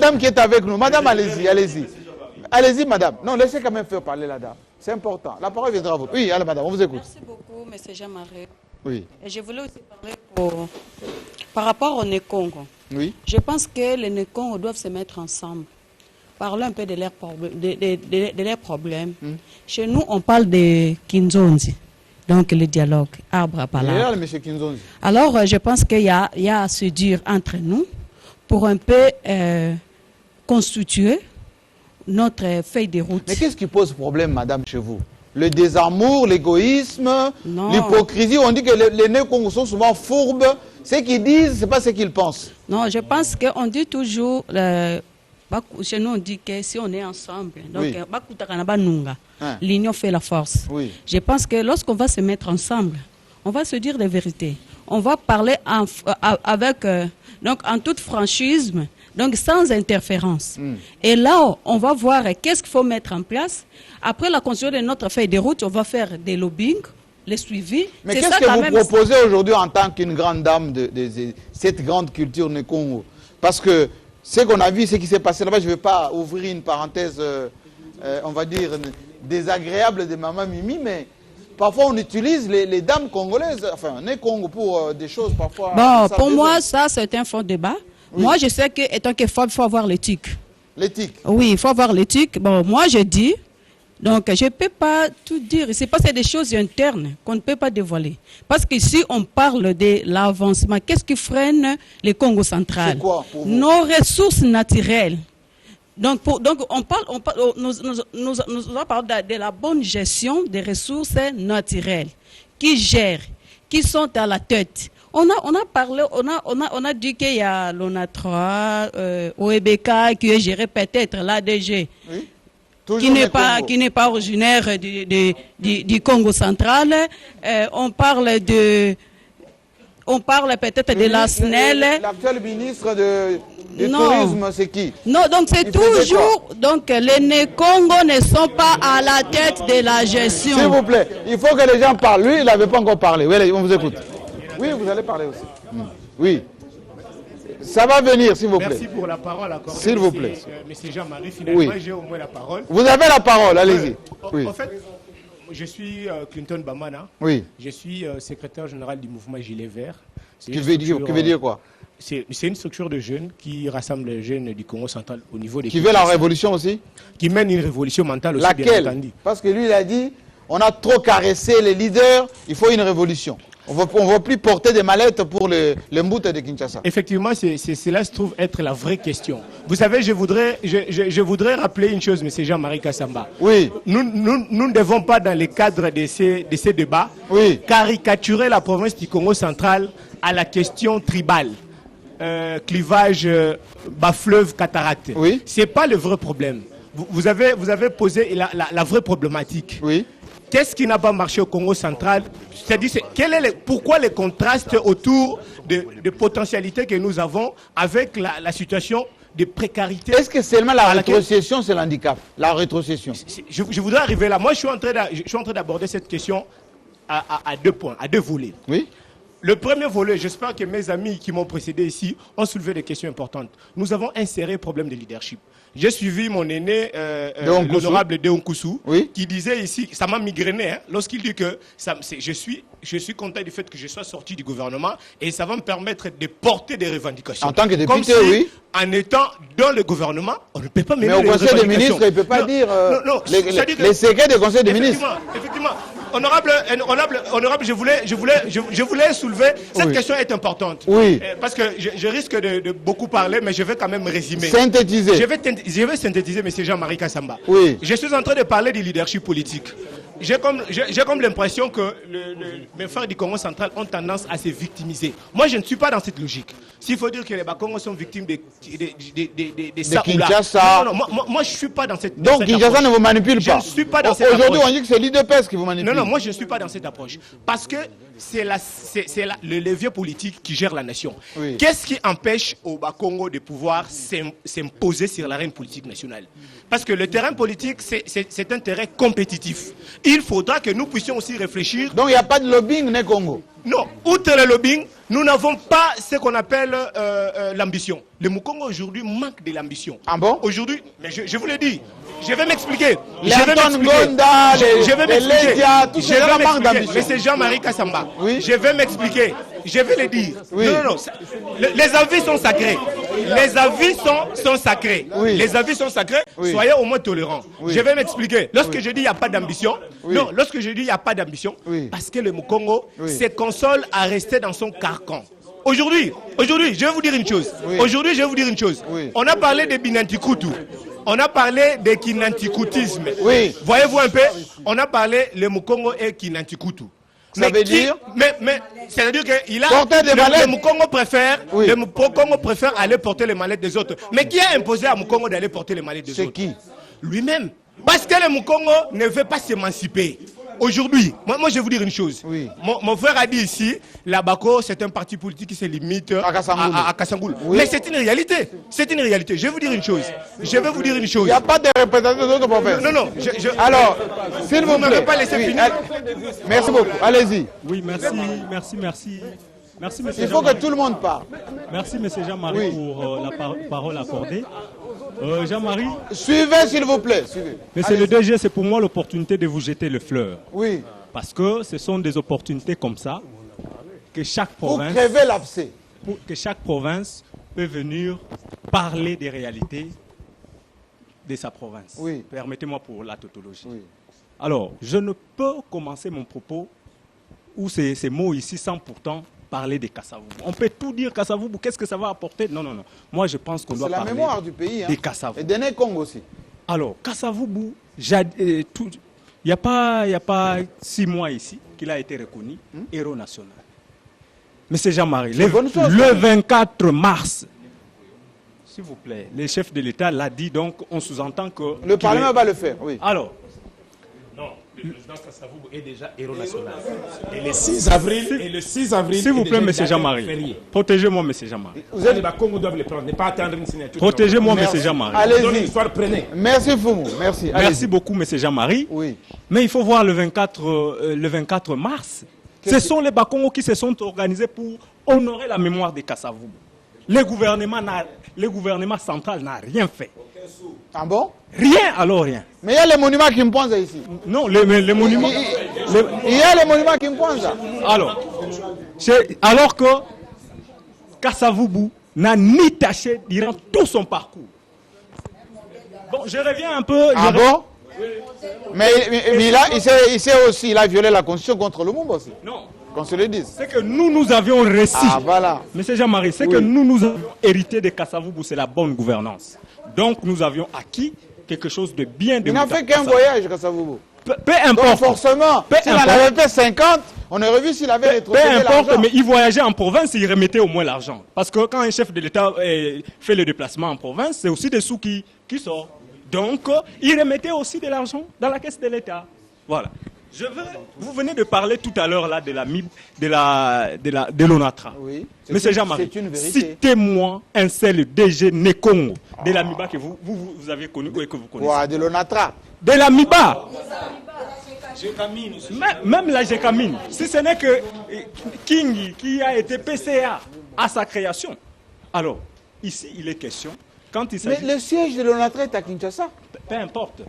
même qui est avec nous. Madame, allez-y, allez-y. Allez-y, madame. Non, laissez quand même faire parler la dame. C'est important. La parole viendra à vous. Oui, allez, madame, on vous écoute. Merci beaucoup, M. Jean-Marie. Oui. Et je voulais aussi parler par rapport au Nekongo. Oui. Je pense que les Nekongo doivent se mettre ensemble. Parler un peu de leurs problèmes. Chez nous, on parle de Kinzonzi, donc le dialogue, arbre à palabre. Alors, je pense qu'il y a à se dire entre nous pour un peu constituer notre feuille de route. Mais qu'est-ce qui pose problème, madame, chez vous? Le désamour, l'égoïsme, l'hypocrisie. On dit que les Nekongo sont souvent fourbes. Ce qu'ils disent, ce n'est pas ce qu'ils pensent. Non, je pense qu'on dit toujours... Chez nous, on dit que si on est ensemble, donc l'union fait la force. Oui. Je pense que lorsqu'on va se mettre ensemble, on va se dire la vérité. On va parler donc en toute franchise, donc sans interférence. Et là, on va voir qu'est-ce qu'il faut mettre en place. Après la construction de notre feuille de route, on va faire des lobbying, les suivis. Mais qu'est-ce que vous proposez aujourd'hui en tant qu'une grande dame de cette grande culture Nekongo? Parce que ce qu'on a vu, ce qui s'est passé là-bas, je ne vais pas ouvrir une parenthèse, on va dire, désagréable de Maman Mimi, mais parfois on utilise les dames congolaises, enfin, les Congo pour des choses parfois... Bon, pour moi, ça, c'est un faux débat. Oui. Moi, je sais qu'étant que femme, il faut avoir l'éthique. L'éthique? Oui, il faut avoir l'éthique. Bon, moi, je dis... Donc, je ne peux pas tout dire. C'est parce que c'est des choses internes qu'on ne peut pas dévoiler. Parce qu'ici, on parle de l'avancement. Qu'est-ce qui freine les Congo central? C'est quoi pour vous? Nos ressources naturelles. Donc, nous parlons de la bonne gestion des ressources naturelles qui gèrent, qui sont à la tête. On a parlé, on a dit qu'il y a l'ONATRA, OEBK qui est géré peut-être l'ADG. Oui. Qui n'est pas originaire du Congo central. On parle peut-être de la SNEL. L'actuel ministre du tourisme, c'est qui? Non, donc c'est toujours... Donc les Nekongo ne sont pas à la tête de la gestion. S'il vous plaît, il faut que les gens parlent. Lui, il n'avait pas encore parlé. Oui, on vous écoute. Oui, vous allez parler aussi. Oui. Ça va venir, s'il vous plaît. Merci pour la parole accordée. S'il vous plaît. Monsieur Jean-Marie, finalement, j'ai au moins la parole. Vous avez la parole, allez-y. En fait, je suis Clinton Bamana. Oui. Je suis secrétaire général du mouvement Gilet Vert. Qui veut dire quoi? C'est une structure de jeunes qui rassemble les jeunes du Congo central au niveau des... Qui veut la révolution aussi? Qui mène une révolution mentale aussi, bien entendu. Parce que lui, il a dit, on a trop caressé les leaders, il faut une révolution. On ne va plus porter des mallettes pour le Mboute de Kinshasa. Effectivement, cela se trouve être la vraie question. Vous savez, je voudrais rappeler une chose, M. Jean-Marie Kassamba. Oui. Nous ne devons pas, dans le cadre de ces débats, caricaturer la province du Congo central à la question tribale. Clivage bas-fleuve cataracte. Oui. Ce n'est pas le vrai problème. Vous avez posé la vraie problématique. Oui. Qu'est-ce qui n'a pas marché au Congo central? C'est-à-dire, pourquoi les contrastes autour de potentialités que nous avons avec la situation de précarité? Est-ce que seulement la rétrocession, c'est l'handicap? La rétrocession. Je voudrais arriver là. Moi, je suis en train d'aborder cette question à deux points, à deux volets. Oui. Le premier volet, j'espère que mes amis qui m'ont précédé ici ont soulevé des questions importantes. Nous avons inséré le problème de leadership. J'ai suivi mon aîné, l'honorable Deonkoussou, qui disait ici, ça m'a migrainé, hein, lorsqu'il dit que je suis content du fait que je sois sorti du gouvernement et ça va me permettre de porter des revendications. En tant que député, comme si, oui. En étant dans le gouvernement, on ne peut pas mener les revendications. Mais au Conseil des ministres, il ne peut pas dire les secrets du Conseil des ministres. Effectivement. Honorable, je voulais soulever, cette question est importante. Oui. Parce que je risque de beaucoup parler, mais je vais quand même résumer. Synthétiser. Je vais synthétiser, M. Jean-Marie Kassamba. Oui. Je suis en train de parler du leadership politique. J'ai comme l'impression que mes frères du Congo central ont tendance à se victimiser. Moi, je ne suis pas dans cette logique. S'il faut dire que les Bakongos sont victimes de Kinshasa. Non, moi, je ne suis pas dans cette approche. Donc, Kinshasa ne vous manipule pas. Je ne suis pas dans cette approche. Aujourd'hui, on dit que c'est l'IDPS qui vous manipule. Non, moi, je ne suis pas dans cette approche. Parce que c'est le levier politique qui gère la nation. Oui. Qu'est-ce qui empêche au Bakongo de pouvoir s'imposer sur l'arène politique nationale? Parce que le terrain politique, c'est un terrain compétitif. Il faudra que nous puissions aussi réfléchir. Donc il n'y a pas de lobbying, né Congo? Non, outre le lobbying, nous n'avons pas ce qu'on appelle l'ambition. Le Mukongo aujourd'hui manque de l'ambition. Ah bon? Aujourd'hui, mais je vous l'ai dit, je vais m'expliquer. Les Anton Gonda, les Ledia, tout ça manque d'ambition. Mais c'est Jean-Marie Kassamba. Oui. Je vais m'expliquer. Je vais le dire. Oui. Non. Les avis sont sacrés. Les avis sont sacrés. Oui. Les avis sont sacrés. Oui. Soyez au moins tolérants. Oui. Je vais m'expliquer. Lorsque je dis il n'y a pas d'ambition, non, lorsque je dis il n'y a pas d'ambition, parce que le Mukongo se console à rester dans son carcan. Aujourd'hui, je vais vous dire une chose. Aujourd'hui, je vais vous dire une chose. On a parlé de Binantikutu. On a parlé de Kinantikoutisme. Voyez-vous un peu? On a parlé le Mukongo et Kinantikutu. Ça veut dire? Mais c'est-à-dire qu'il a le Mukongo préfère, le Mukongo préfère aller porter les mallettes des autres. Mais qui a imposé à Mukongo d'aller porter les mallettes des autres? C'est qui? Lui-même. Parce que le Mukongo ne veut pas s'émanciper. Aujourd'hui, moi je vais vous dire une chose. Mon frère a dit ici, la Bako, c'est un parti politique qui se limite à Kassangoul. Mais c'est une réalité. C'est une réalité. Je vais vous dire une chose. Je vais vous dire une chose. Il n'y a pas de représentation d'autres provinces. Non. Alors, s'il vous plaît. Vous ne m'avez pas laissé finir. Merci beaucoup. Allez-y. Oui, merci, monsieur. Il faut que tout le monde parle. Merci, monsieur Jean-Marie, pour la parole accordée. Jean-Marie. Suivez, s'il vous plaît. Suivez. Monsieur le DG, c'est pour moi l'opportunité de vous jeter le fleur. Oui. Parce que ce sont des opportunités comme ça que chaque province. Pour crever l'abcès. Que chaque province peut venir parler des réalités de sa province. Oui. Permettez-moi pour la tautologie. Oui. Alors, je ne peux commencer mon propos ou ces mots ici sans pourtant parler de Kassavoubou. On peut tout dire Kassavoubou, qu'est-ce que ça va apporter? Non. Moi, je pense qu'on doit parler. C'est la mémoire du pays. Des Kassavoubou. Et des Congo aussi. Alors, Kassavoubou, il n'y a pas 6 mois ici qu'il a été reconnu héros national. Monsieur Jean-Marie, le 24 mars, s'il vous plaît, le chef de l'État l'a dit, donc on sous-entend que... Le Parlement va le faire, oui. Alors... Le président Kassavoubou est déjà héros national. Et le 6 avril, s'il vous plaît, M. Jean-Marie. Protégez-moi, M. Jean-Marie. Les Congo doivent le prendre, ne pas attendre une signature. Protégez-moi, M. Jean-Marie. Allez-y. Merci Foumou. Merci. Merci beaucoup, M. Jean-Marie. Oui. Mais il faut voir le 24 mars. Ce sont les Bakongo qui se sont organisés pour honorer la mémoire de Kassavoubou. Le gouvernement central n'a rien fait. Ah bon? Rien, alors rien. Mais il y a les monuments qui me posent ici. Non, les monuments... Il y a les monuments qui me posent. Alors que Kassavoubou n'a ni taché durant tout son parcours. Bon, je reviens un peu... Ah bon? Mais il a violé la constitution contre le monde aussi. Non. Qu'on se le dise. C'est que nous avions réussi. Ah voilà. Monsieur Jean-Marie, c'est que nous avons hérité de Kassavoubou, c'est la bonne gouvernance. Donc nous avions acquis quelque chose de bien de... Il n'a fait qu'un voyage, Kassavoubou. Peu importe. Donc forcément, s'il en avait fait 50, on aurait vu s'il avait rétrocédé l'argent. Peu importe, mais il voyageait en province et il remettait au moins l'argent. Parce que quand un chef de l'État fait le déplacement en province, c'est aussi des sous qui sortent. Donc, il remettait aussi de l'argent dans la caisse de l'État. Voilà. Vous venez de parler tout à l'heure là de l'ONATRA. Oui. Monsieur Jean-Marie, citez-moi un seul DG Nekongo de la MIBA que vous avez connu ou que vous connaissez. Ouais, de l'ONATRA. De la MIBA. Même la GECAMINE. Si ce n'est que King qui a été PCA à sa création. Alors, ici, il est question. Mais le siège de l'ONATRA est à Kinshasa. Peu importe.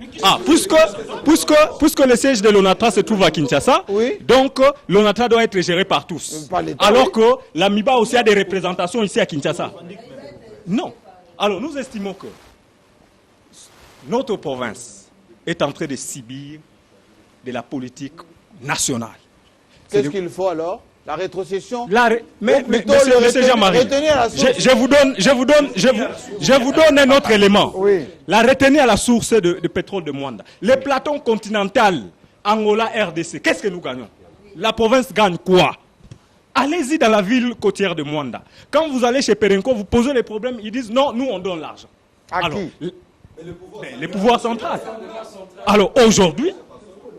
Puisque le siège de l'ONATRA se trouve à Kinshasa, donc l'ONATRA doit être géré par tous. Alors que la MIBA aussi a des représentations ici à Kinshasa. Non. Alors nous estimons que notre province est en train de subir de la politique nationale. Qu'est-ce qu'il faut alors? La rétrocession? Mais monsieur Jean-Marie, je vous donne un autre élément. Oui. La retenue à la source de pétrole de Mwanda. Les plateaux continentaux, Angola, RDC, qu'est-ce que nous gagnons? La province gagne quoi? Allez-y dans la ville côtière de Mwanda. Quand vous allez chez Perenco, vous posez les problèmes, ils disent non, nous on donne l'argent. À qui? Les pouvoirs centraux. Alors aujourd'hui,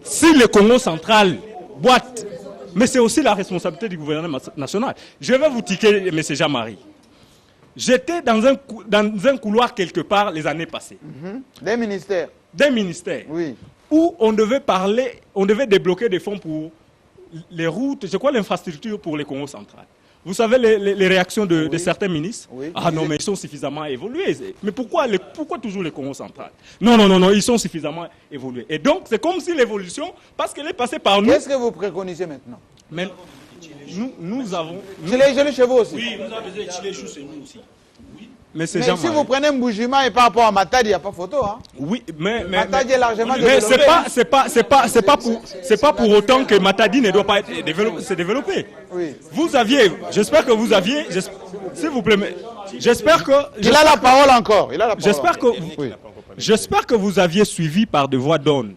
si le Congo central boite, mais c'est aussi la responsabilité du gouvernement national. Je vais vous tiquer, M. Jean-Marie. J'étais dans un couloir quelque part les années passées. Des ministères. Des ministères. Oui. Où on devait débloquer des fonds les routes, c'est quoi l'infrastructure pour les Congo central? Vous savez les réactions de certains ministres? Ah non, mais ils sont suffisamment évolués. Mais pourquoi toujours les Congo central? Non, ils sont suffisamment évolués. Et donc, c'est comme si l'évolution, parce qu'elle est passée par nous... Qu'est-ce que vous préconisez maintenant? Mais nous avons... J'ai les chevaux aussi. Oui, vous avez des chilets choux, c'est nous aussi. Mais si vous prenez Mboujima et par rapport à Matadi, il n'y a pas photo. Hein? Oui, mais Matadi est largement développé. Mais c'est pas pour autant que Matadi ne doit pas se développer. Oui. Vous aviez, j'espère que vous aviez, s'il vous plaît, j'espère que... Il a la parole encore. J'espère que vous aviez suivi par de voix d'onde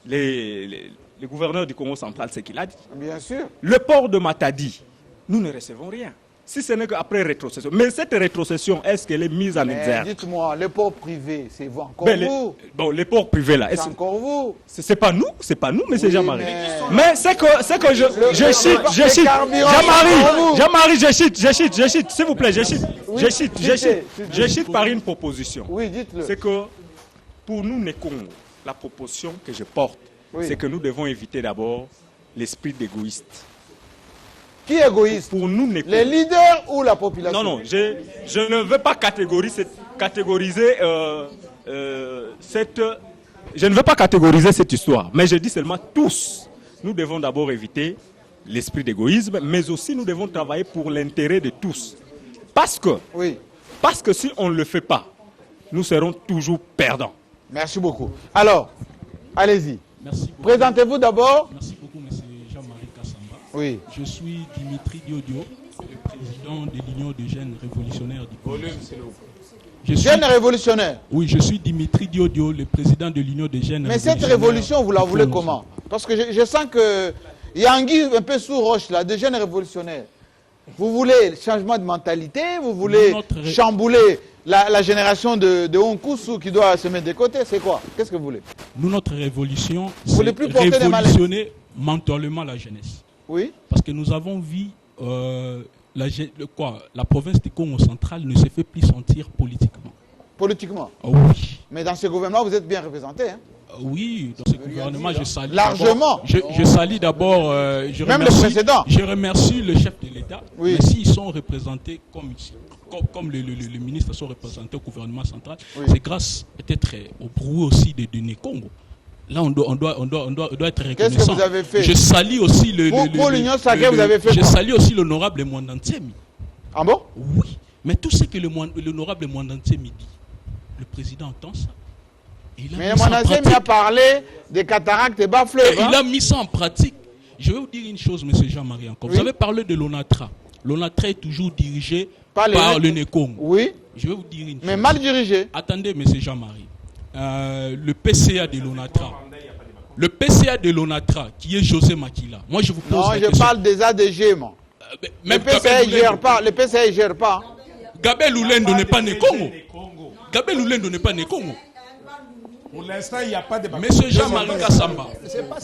les gouverneurs du Congo central, ce qu'il a dit. Bien sûr. Le port de Matadi, nous ne recevons rien. Si ce n'est qu'après rétrocession. Mais cette rétrocession, est-ce qu'elle est mise en exergue? Dites-moi, les ports privés, c'est vous encore vous? Les ports privés là. C'est encore vous? C'est pas nous, mais c'est Jean-Marie. Mais c'est que je cite. Jean-Marie, je cite, s'il vous plaît, je cite par une proposition. Oui, dites-le. C'est que pour nous, Nekongo, la proposition que je porte, c'est que nous devons éviter d'abord l'esprit d'égoïste. Qui est égoïste? Pour nous, les leaders ou la population? Non, je ne veux pas catégoriser je ne veux pas catégoriser cette histoire, mais je dis seulement tous. Nous devons d'abord éviter l'esprit d'égoïsme, mais aussi nous devons travailler pour l'intérêt de tous. Parce que si on ne le fait pas, nous serons toujours perdants. Merci beaucoup. Alors, allez-y. Merci. Présentez-vous d'abord. Merci beaucoup, monsieur Jean-Marie Kassamba. Oui. Je suis Dimitri Diodio, le président de l'Union des jeunes révolutionnaires du Congo. Jeunes révolutionnaires? Oui, je suis Dimitri Diodio, le président de l'Union des jeunes révolutionnaires. Mais cette révolution, vous la voulez comment? Parce que je sens qu'il y a un guide un peu sous roche là, des jeunes révolutionnaires. Vous voulez changement de mentalité? Vous voulez chambouler la génération de Onkusu qui doit se mettre de côté? C'est quoi? Qu'est-ce que vous voulez? Nous, notre révolution, c'est révolutionner mentalement la jeunesse. Oui. Parce que nous avons vu la province du Congo central ne se fait plus sentir politiquement. Politiquement? Oui. Mais dans ce gouvernement, vous êtes bien représenté, hein? Oui, dans ce gouvernement, je salue. Largement. Je salue d'abord. Même le précédent. Je remercie le chef de l'État. Oui. Mais s'ils sont représentés comme les ministres sont représentés au gouvernement central, c'est grâce peut-être au bruit aussi de Nekongo. Là, on doit être reconnaissant. Qu'est-ce que vous avez fait? Je salue aussi pour l'Union sacrée, vous avez fait je salue aussi l'honorable Mwandantiemi. Ah bon? Oui. Mais tout ce que l'honorable Mwandantiemi dit, le président entend ça. Mais Mwandantiemi a parlé des cataractes et bas-fleuves. Il a mis ça en pratique. Je vais vous dire une chose, M. Jean-Marie, encore. Oui. Vous avez parlé de l'ONATRA. L'ONATRA est toujours dirigé par le Nekongo. Oui. Je vais vous dire une chose. Mais mal dirigé. Attendez, M. Jean-Marie. Le PCA de l'ONATRA. Le PCA de l'ONATRA, qui est José Makila. Moi, je vous pose la question. Non, je parle des ADG, moi. Le PCA ne gère pas. Le PCA ne gère pas. Gabel Oulendo n'est pas Nekongo. Gabel Oulendo n'est pas Nekongo. Pour l'instant, il n'y a pas de... Monsieur Jean-Marie Kassamba.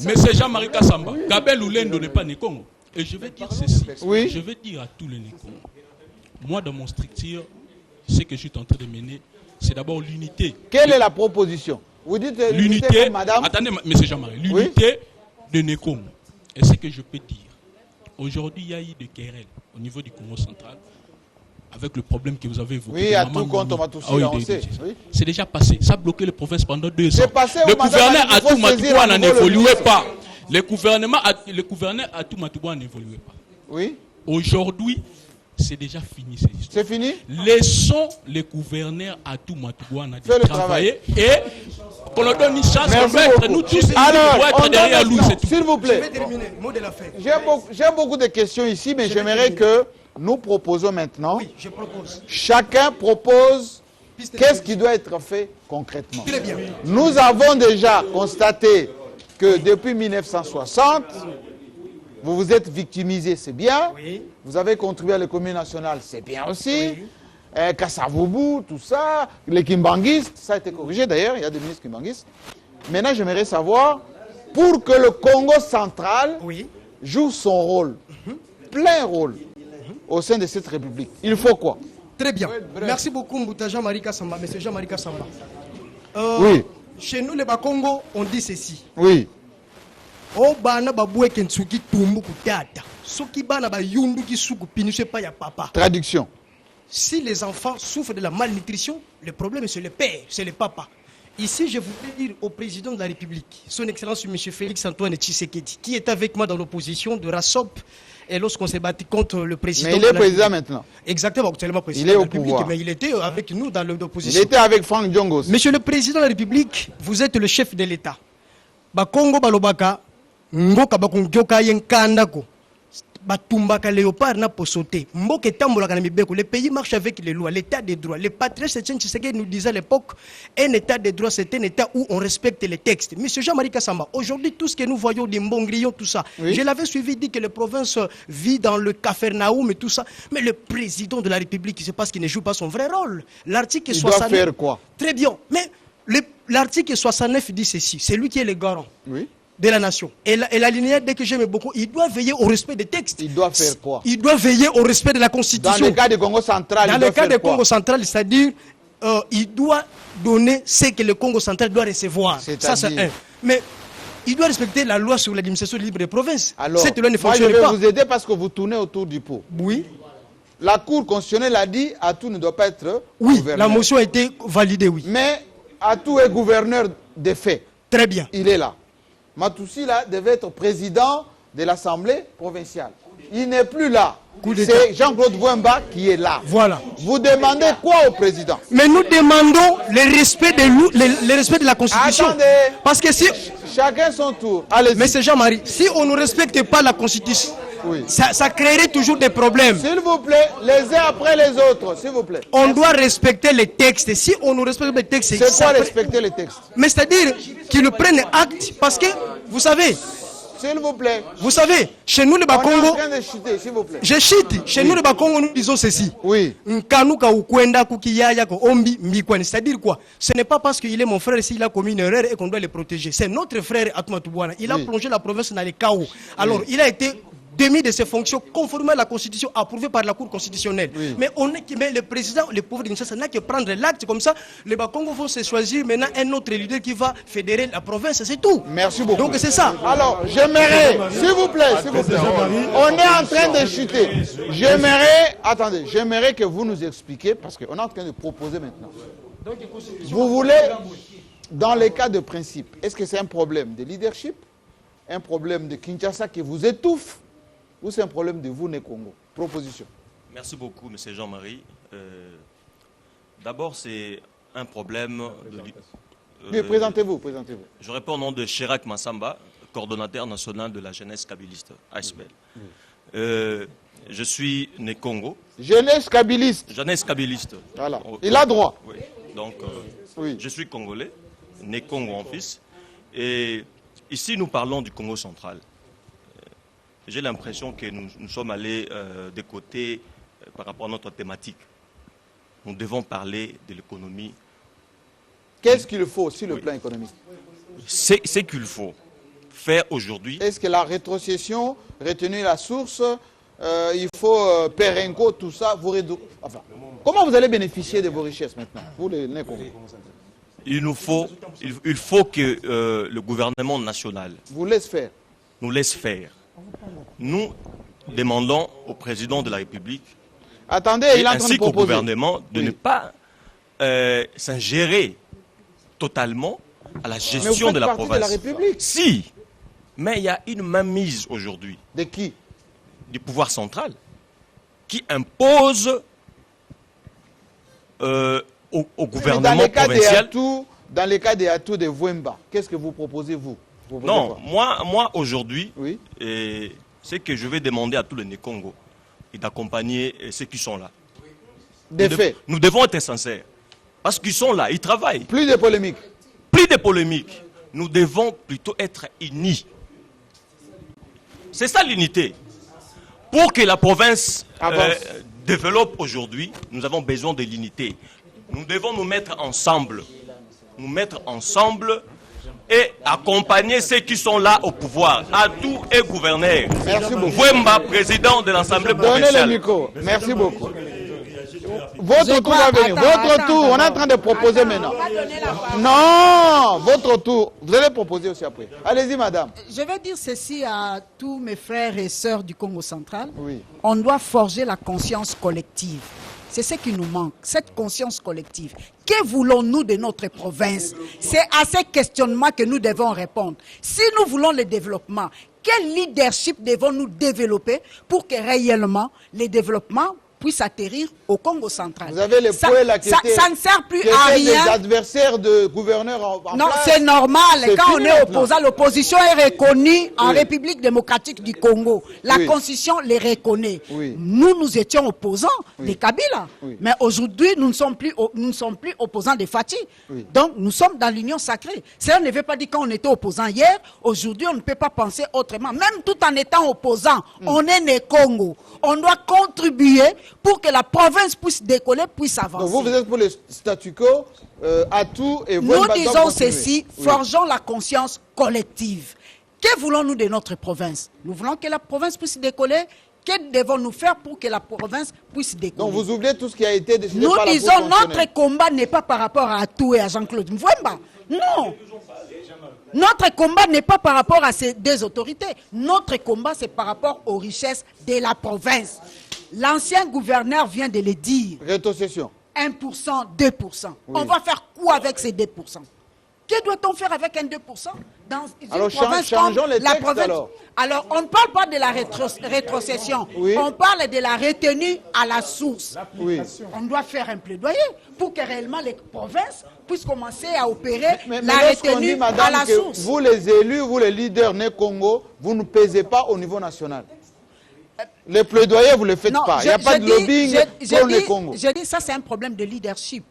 Monsieur Jean-Marie Kassamba. Gabel Oulendo n'est pas Nekongo. Et je vais dire ceci. Oui. Je vais dire à tous les Nekongo. Moi, dans mon structure, ce que je suis en train de mener, c'est d'abord l'unité. Quelle est la proposition? Vous dites l'unité, madame. Attendez, monsieur Jean-Marie. L'unité de Nekongo. Et ce que je peux dire, aujourd'hui, il y a eu des querelles au niveau du Congo central, avec le problème que vous avez évoqué. Oui, à tout compte, on va tout silencer. C'est déjà passé. Ça a bloqué les provinces pendant 2 ans. C'est passé. Le gouverneur Atoumatoubouan n'évoluait pas. Le gouverneur Atoumatoubouan n'évoluait pas. Oui. Aujourd'hui, c'est déjà fini cette histoire. C'est fini? Laissons les gouverneurs Atoumatoubouan à travailler et qu'on leur donne une chance de mettre nous tous pour être derrière lui. S'il vous plaît. Je vais terminer. Mot de la fin. J'ai beaucoup de questions ici, mais j'aimerais que nous proposons maintenant. Oui, je propose. Chacun propose qu'est-ce qui doit être fait concrètement. Très bien. Nous avons déjà constaté que depuis 1960, vous vous êtes victimisé, c'est bien. Oui. Vous avez contribué à l'économie nationale, c'est bien aussi. Oui. Kassavubu, tout ça, les kimbanguistes, ça a été corrigé d'ailleurs, il y a des ministres kimbanguistes. Maintenant, j'aimerais savoir, pour que le Congo central joue son rôle, plein rôle, au sein de cette république, il faut quoi? Très bien. Merci beaucoup, Mbouta Jean-Marie Kassamba, monsieur Jean-Marie Kassamba. Oui. Chez nous, les Bas-Congo, on dit ceci. Oui. O bana baboué kensuki tumbu kutata. Soki bana ba yundu ki suku pinishe pa ya papa. Traduction. Si les enfants souffrent de la malnutrition, le problème c'est le père, c'est le papa. Ici, je voudrais dire au président de la République, son Excellence M. Félix Antoine Tshisekedi, qui est avec moi dans l'opposition de RASOP, et lorsqu'on s'est battu contre le président... Mais il est président maintenant. Exactement, actuellement président il est de la au République, pouvoir. mais il était avec nous dans l'opposition. Il était avec Franck Djongos. Monsieur le président de la République, vous êtes le chef de l'État. Bakongo balobaka, ngoka bakongyoka yenkandako. Batumbaka léopard na posoté. Mboke tambolaka na mibeko. Le pays marche avec les lois, l'état des droits. Le patriarche Etienne Tshisekedi nous disait à l'époque, un état des droits, c'est un état où on respecte les textes. Monsieur Jean-Marie Kassamba, aujourd'hui, tout ce que nous voyons, des Mbongrillons, tout ça, oui. Je l'avais suivi, dit que les provinces vivent dans le Capharnaüm et tout ça. Mais le président de la République, c'est parce qu'il ne joue pas son vrai rôle. L'article 69... doit faire quoi? Très bien. Mais l'article 69 dit ceci. C'est lui qui est le garant. Oui. De la nation. Et la lignée, dès que j'aime beaucoup, il doit veiller au respect des textes. Il doit faire quoi? Il doit veiller au respect de la Constitution. Dans le cas du Congo central, dans le cas du Congo central, c'est-à-dire, il doit donner ce que le Congo central doit recevoir. Ça, c'est un. Mais il doit respecter la loi sur l'administration libre des provinces. Alors, cette loi ne moi, je fonctionne vais pas. vous aider parce que vous tournez autour du pot. Oui. La Cour constitutionnelle a dit Atou ne doit pas être oui, gouverneur. La motion a été validée, oui. Mais Atou est gouverneur des faits. Très bien. Il est là. Matoussi là devait être président de l'Assemblée provinciale. Il n'est plus là. C'est Jean-Claude Bouemba qui est là. Voilà. Vous demandez quoi au président? Mais nous demandons le respect de la Constitution. Attendez. Parce que si... Chacun son tour. Allez-y. Mais c'est Jean-Marie. Si on ne respecte pas la Constitution, oui. ça créerait toujours des problèmes. S'il vous plaît, les uns après les autres, s'il vous plaît. On doit respecter les textes. Si on ne respecte pas les textes... C'est quoi respecter les textes? Mais c'est-à-dire qu'ils prennent acte parce que, vous savez... S'il vous plaît. Vous savez, chez nous, les Bakongo... On est en train de chuter, s'il vous plaît. Je chute. Chez nous, les Bakongo, nous disons ceci. Oui. C'est-à-dire quoi? Ce n'est pas parce qu'il est mon frère s'il a commis une erreur et qu'on doit le protéger. C'est notre frère Atma Toubouana. Il a plongé la province dans les chaos. Alors, il a été démis de ses fonctions conformément à la Constitution approuvée par la Cour constitutionnelle. Oui. Mais le président, le pouvoir de Kinshasa n'a que prendre l'acte comme ça. Les Bakongo vont se choisir maintenant un autre leader qui va fédérer la province, c'est tout. Merci beaucoup. Donc c'est ça. Alors, j'aimerais, s'il vous plaît, on est en train de chuter. J'aimerais que vous nous expliquiez, parce qu'on est en train de proposer maintenant. Vous voulez, dans les cas de principe, est-ce que c'est un problème de leadership, un problème de Kinshasa qui vous étouffe, ou c'est un problème de vous, Congo? Proposition. Merci beaucoup, M. Jean-Marie. D'abord, c'est un problème de... présentez-vous. Je réponds au nom de Chirac Massamba, coordonnateur national de la jeunesse kabbyliste, ASBL. Je suis né Congo. Jeunesse kabbyliste. Jeunesse kabbyliste. Voilà. Il a droit. Oui. Donc, je suis congolais, né Congo en fils. Et ici, nous parlons du Congo central. J'ai l'impression que nous sommes allés de côté par rapport à notre thématique. Nous devons parler de l'économie. Qu'est-ce qu'il faut sur le plan économique? C'est qu'il faut faire aujourd'hui. Est-ce que la rétrocession, retenir la source, il faut Perenco, tout ça, enfin, comment vous allez bénéficier de vos richesses maintenant, vous les Congo? Il faut que le gouvernement national vous laisse faire. Nous laisse faire. Nous demandons au président de la République ainsi qu'au gouvernement de ne pas s'ingérer totalement à la gestion de la province. De la République. Si, mais il y a une mainmise aujourd'hui. De qui? Du pouvoir central qui impose au gouvernement provincial. Dans les cas des atouts de Bouemba, qu'est-ce que vous proposez, vous? Non, moi aujourd'hui, c'est que je vais demander à tous les Congo d'accompagner ceux qui sont là. Nous devons être sincères. Parce qu'ils sont là, ils travaillent. Plus de polémiques. Plus de polémiques. Nous devons plutôt être unis. C'est ça l'unité. Pour que la province développe aujourd'hui, nous avons besoin de l'unité. Nous devons nous mettre ensemble. Et accompagner ceux qui sont là au pouvoir. Atou et gouverneur. Merci beaucoup. Bouemba, président de l'Assemblée provinciale. Donnez le micro. Merci beaucoup. Votre tour va venir. Votre tour, on est en train de proposer maintenant. Non, votre tour. Vous allez proposer aussi après. Allez-y, madame. Je vais dire ceci à tous mes frères et sœurs du Congo central. Oui. On doit forger la conscience collective. C'est ce qui nous manque, cette conscience collective. Que voulons-nous de notre province? C'est à ces questionnements que nous devons répondre. Si nous voulons le développement, quel leadership devons-nous développer pour que réellement le développement puisse atterrir au Congo central? Vous avez les poètes là qui ça ne sert plus à rien. Des adversaires de gouverneurs en non, place. c'est normal. Quand on est opposant, l'opposition est reconnue en République démocratique du Congo. La Constitution les reconnaît. Nous étions opposants des Kabila. Mais aujourd'hui, nous ne sommes plus opposants des Fati. Donc, nous sommes dans l'union sacrée. Cela ne veut pas dire qu'on était opposants hier. Aujourd'hui, on ne peut pas penser autrement. Même tout en étant opposant, on est né Congo. On doit contribuer pour que la province puisse décoller, puisse avancer. Donc vous êtes pour le statu quo à tout et vous. Nous disons ceci, forgeons la conscience collective. Que voulons-nous de notre province? Nous voulons que la province puisse décoller. Que devons-nous faire pour que la province puisse décoller? Donc vous oubliez tout ce qui a été décidé par la Cour constitutionnelle. Nous disons notre combat n'est pas par rapport à Atou et à Jean-Claude Mvouemba. Non. Notre combat n'est pas par rapport à ces deux autorités. Notre combat, c'est par rapport aux richesses de la province. L'ancien gouverneur vient de le dire. Rétrocession. 1%, 2%. On va faire quoi avec ces 2%? Que doit-on faire avec un 2% dans une province changeons les textes province... Alors, on ne parle pas de la rétrocession. On parle de la retenue à la source. On doit faire un plaidoyer pour que réellement les provinces puissent commencer à opérer la retenue à la source. Vous les élus, vous les leaders né Congo, vous ne pesez pas au niveau national. Les plaidoyers, vous ne le faites pas. Il n'y a pas de lobbying pour le Congo. Je dis ça, c'est un problème de leadership.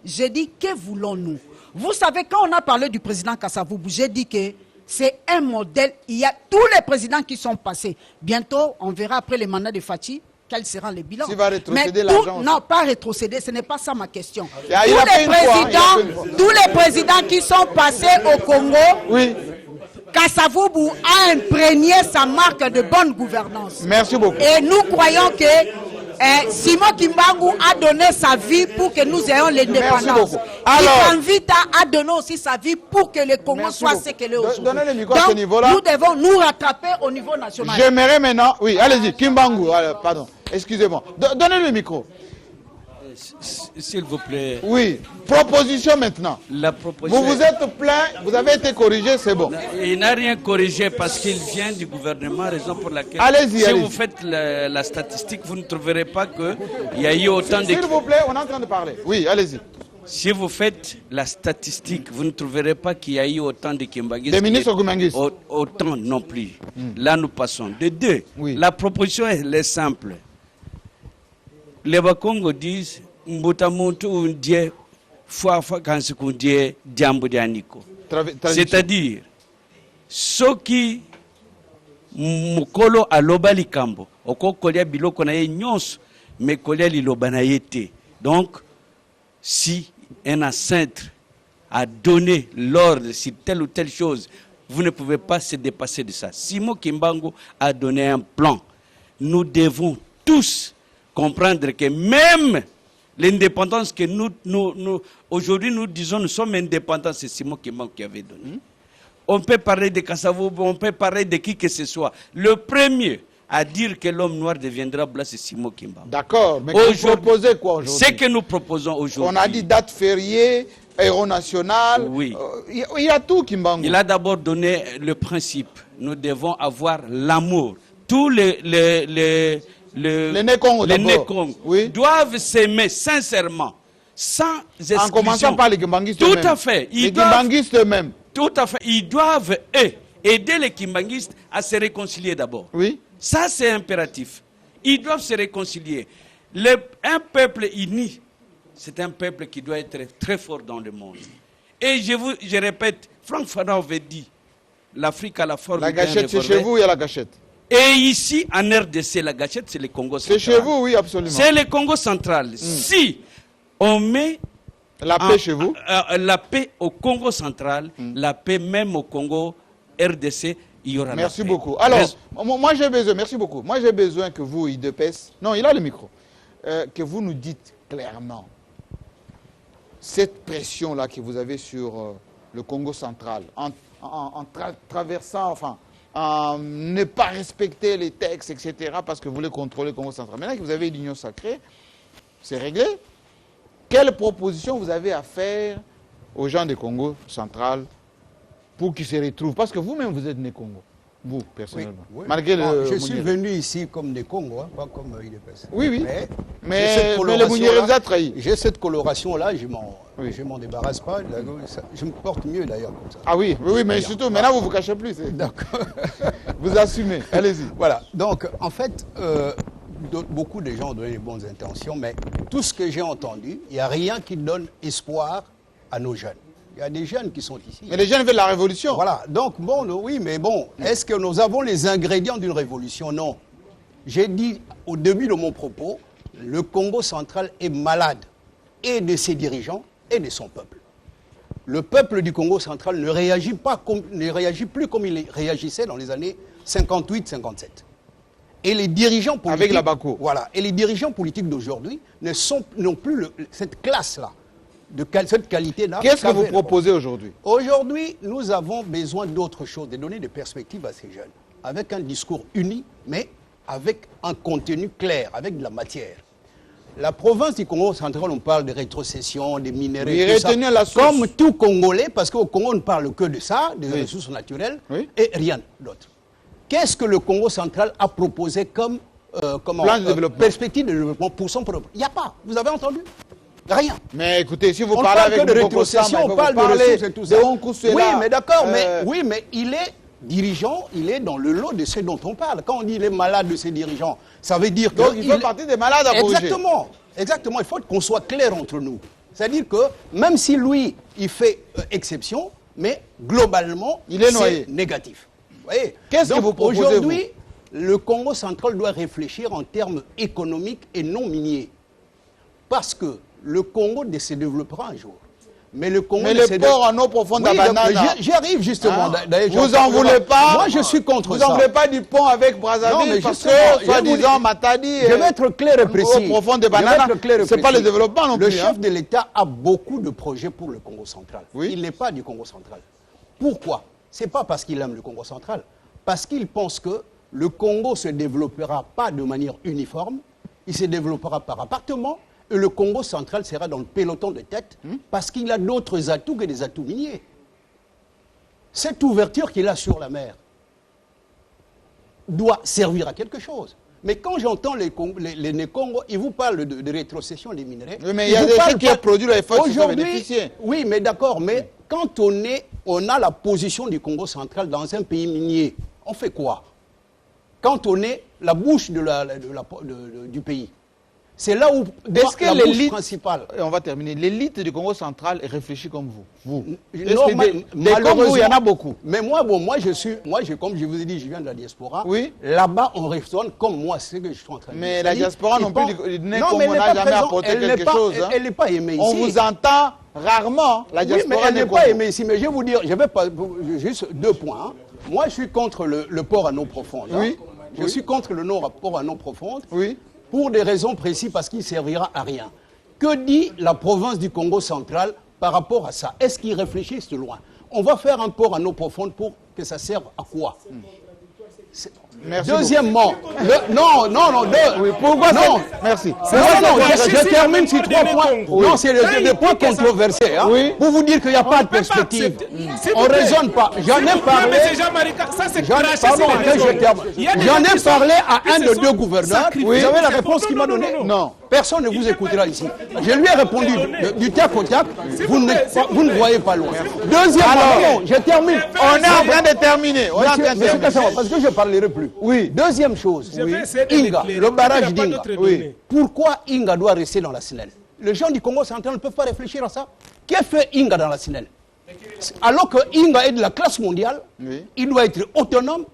Je dis, que voulons-nous? Vous savez, quand on a parlé du président Kasavubu, j'ai dit que c'est un modèle. Il y a tous les présidents qui sont passés. Bientôt, on verra après les mandats de Fati, quels seront les bilans. S'il va rétrocéder l'argent. Non, pas rétrocéder, ce n'est pas ça ma question. Tous les présidents qui sont passés au Congo, Kasavubu a imprégné sa marque de bonne gouvernance. Merci beaucoup. Et nous croyons que Simon Kimbangu a donné sa vie pour que nous ayons l'indépendance. Alors, Vita a donné aussi sa vie pour que le Congo soit ce qu'il est aujourd'hui. Donnez le micro à ce niveau-là. Nous devons nous rattraper au niveau national. J'aimerais maintenant... Oui, allez-y, Kimbangu, pardon, excusez-moi. Donnez le micro. S'il vous plaît. Oui, proposition maintenant. La proposition... Vous vous êtes plaint, vous avez été corrigé, c'est bon. Il n'a rien corrigé parce qu'il vient du gouvernement, raison pour laquelle... Allez-y, vous faites la statistique, vous ne trouverez pas qu'il y a eu autant de... S'il vous plaît, on est en train de parler. Oui, allez-y. Si vous faites la statistique, vous ne trouverez pas qu'il y a eu autant de Kimbanguistes. Des ministres Kimbanguistes. Autant non plus. Là, nous passons. De deux, la proposition elle est simple. Les Bakongo disent c'est-à-dire ceux qui mukolo aloba likambo okokolia biloko na ye nyonso mais kolia liloba na ye te. Donc si un ancêtre a donné l'ordre sur telle ou telle chose, vous ne pouvez pas se dépasser de ça. Simon Kimbangu a donné un plan. Nous devons tous comprendre que même l'indépendance que nous aujourd'hui nous disons nous sommes indépendants, c'est Simon Kimbangu qui avait donné. On peut parler de Kasavubu, on peut parler de qui que ce soit. Le premier à dire que l'homme noir deviendra blanc, c'est Simon Kimbangu. D'accord, mais vous proposez quoi aujourd'hui? Ce que nous proposons aujourd'hui. On a dit date fériée, héros national. Oui. Il y a tout Kimbangu. Il a d'abord donné le principe. Nous devons avoir l'amour. Tous les Nékongo doivent s'aimer sincèrement, sans exclusion. En commençant par les Kimbanguistes tout eux-mêmes. À fait. Les Kimbanguistes eux-mêmes. Tout à fait. Ils doivent, aider les Kimbanguistes à se réconcilier d'abord. Oui. Ça, c'est impératif. Ils doivent se réconcilier. Un peuple uni, c'est un peuple qui doit être très fort dans le monde. Et je répète, Franck Fanon avait dit, l'Afrique a la forme la gâchette, c'est chez vous, il y a la gâchette. Et ici, en RDC, la gâchette, c'est le Congo central. C'est chez vous, oui, absolument. C'est le Congo central. Si on met la paix chez vous, la paix au Congo central, la paix même au Congo RDC, il y aura merci la paix. beaucoup. Alors, moi j'ai besoin, merci beaucoup. Moi j'ai besoin que vous, IDPS, non, il a le micro, que vous nous dites clairement, cette pression-là que vous avez sur le Congo central, en traversant, enfin, en ne pas respecter les textes, etc., parce que vous voulez contrôler le Congo central. Maintenant que vous avez l'union sacrée, c'est réglé. Quelle proposition vous avez à faire aux gens du Congo central pour qu'ils se retrouvent? Parce que vous-même, vous êtes né Congo. Vous, personnellement. Oui, oui. Malgré je suis venu ici comme des Congos, hein, pas comme IDPS. Oui, oui. Mais le Mounier vous a trahi. J'ai cette coloration-là, je m'en débarrasse pas. Je me porte mieux d'ailleurs comme ça. Ah oui, oui, mais surtout, maintenant vous vous cachez plus. D'accord. Vous assumez. Allez-y. Voilà. Donc, en fait, beaucoup de gens ont donné des bonnes intentions, mais tout ce que j'ai entendu, il n'y a rien qui donne espoir à nos jeunes. Il y a des jeunes qui sont ici. Mais les jeunes veulent la révolution. Voilà. Donc, bon, oui, mais bon, est-ce que nous avons les ingrédients d'une révolution? Non. J'ai dit au début de mon propos, le Congo central est malade, et de ses dirigeants, et de son peuple. Le peuple du Congo central ne réagit plus comme il réagissait dans les années 58-57. Et les dirigeants politiques... Avec la Bako. Voilà. Et les dirigeants politiques d'aujourd'hui n'ont plus cette classe-là. De cette qualité-là. Qu'est-ce que vous proposez aujourd'hui? Aujourd'hui, nous avons besoin d'autre chose, de donner des perspectives à ces jeunes, avec un discours uni, mais avec un contenu clair, avec de la matière. La province du Congo central, on parle de rétrocession, des minéraux, tout ça, comme tout Congolais, parce qu'au Congo, on ne parle que de ça, des ressources naturelles, et rien d'autre. Qu'est-ce que le Congo central a proposé comme perspective de développement pour son propre? Il n'y a pas. Vous avez entendu? Rien. Mais écoutez, si vous parlez avec de rétrocession, on parle de ressources et tout ça. Oui, mais d'accord, mais il est dirigeant, il est dans le lot de ceux dont on parle. Quand on dit il est malade de ces dirigeants, ça veut dire que... Donc il fait partie des malades à bouger. Exactement. Exactement. Il faut qu'on soit clair entre nous. C'est-à-dire que même si lui, il fait exception, mais globalement, il est noyé. Négatif. Vous voyez? Qu'est-ce que vous proposez? Aujourd'hui, le Congo central doit réfléchir en termes économiques et non miniers. Parce que le Congo se développera un jour. Mais le Congo... Mais les ports en eau profonde à Banana... J'y arrive justement. Vous n'en voulez pas? Moi, je suis contre ça. Vous n'en voulez pas du pont avec Brazzaville parce que, soi-disant, Matadi... Je vais être clair et précis. Eau profonde de Banana, ce n'est pas le développement non plus. Le chef de l'État a beaucoup de projets pour le Congo central. Il n'est pas du Congo central. Pourquoi? Ce n'est pas parce qu'il aime le Congo central. Parce qu'il pense que le Congo ne se développera pas de manière uniforme. Il se développera par appartement. Et le Congo central sera dans le peloton de tête parce qu'il a d'autres atouts que des atouts miniers. Cette ouverture qu'il a sur la mer doit servir à quelque chose. Mais quand j'entends les Congo, ils vous parlent de rétrocession des minerais. Oui, mais il y a des gens qui ont produit le FOD qui sont bénéficiés. Oui, mais d'accord, mais quand on a la position du Congo central dans un pays minier, on fait quoi? Quand on est la bouche du pays. C'est là où l'élite principale. On va terminer. L'élite du Congo central réfléchit comme vous. Non, malheureusement, il y en a beaucoup. Mais moi, comme je vous ai dit, je viens de la diaspora. Oui. Là-bas, on raisonne comme moi, c'est ce que je suis en train de dire. Mais la diaspora non plus, Congo n'a jamais apporté quelque chose. Elle n'est pas aimée ici. On vous entend rarement. La diaspora oui, mais elle n'est pas aimée ici. Mais je vais vous dire, juste 2 points. Moi, je suis contre le port à eau profonde. Oui. Je suis contre le port à eau profonde. Oui. Pour des raisons précises, parce qu'il ne servira à rien. Que dit la province du Congo central par rapport à ça? Est-ce qu'ils réfléchissent loin? On va faire un port en eau profonde pour que ça serve à quoi? Merci Deuxièmement, pourquoi non? Merci. Je termine sur 3 points. Non, c'est des points controversés. Hein, pour vous dire qu'il n'y a pas de perspective. On ne raisonne pas. J'en ai parlé. J'en ai parlé à un de 2 gouverneurs. Vous avez la réponse qu'il m'a donnée? Non. Personne ne vous écoutera ici. Je lui ai répondu du tac au tac. Vous ne voyez pas loin. Deuxièmement, je termine. On est en train de terminer. Parce que je ne parlerai plus. Oui. Deuxième chose, Inga, le barrage d'Inga. Oui. Pourquoi Inga doit rester dans la SNEL? Les gens du Congo central ne peuvent pas réfléchir à ça. Qu'est-ce que fait Inga dans la SNEL? Alors que Inga est de la classe mondiale, il doit être autonome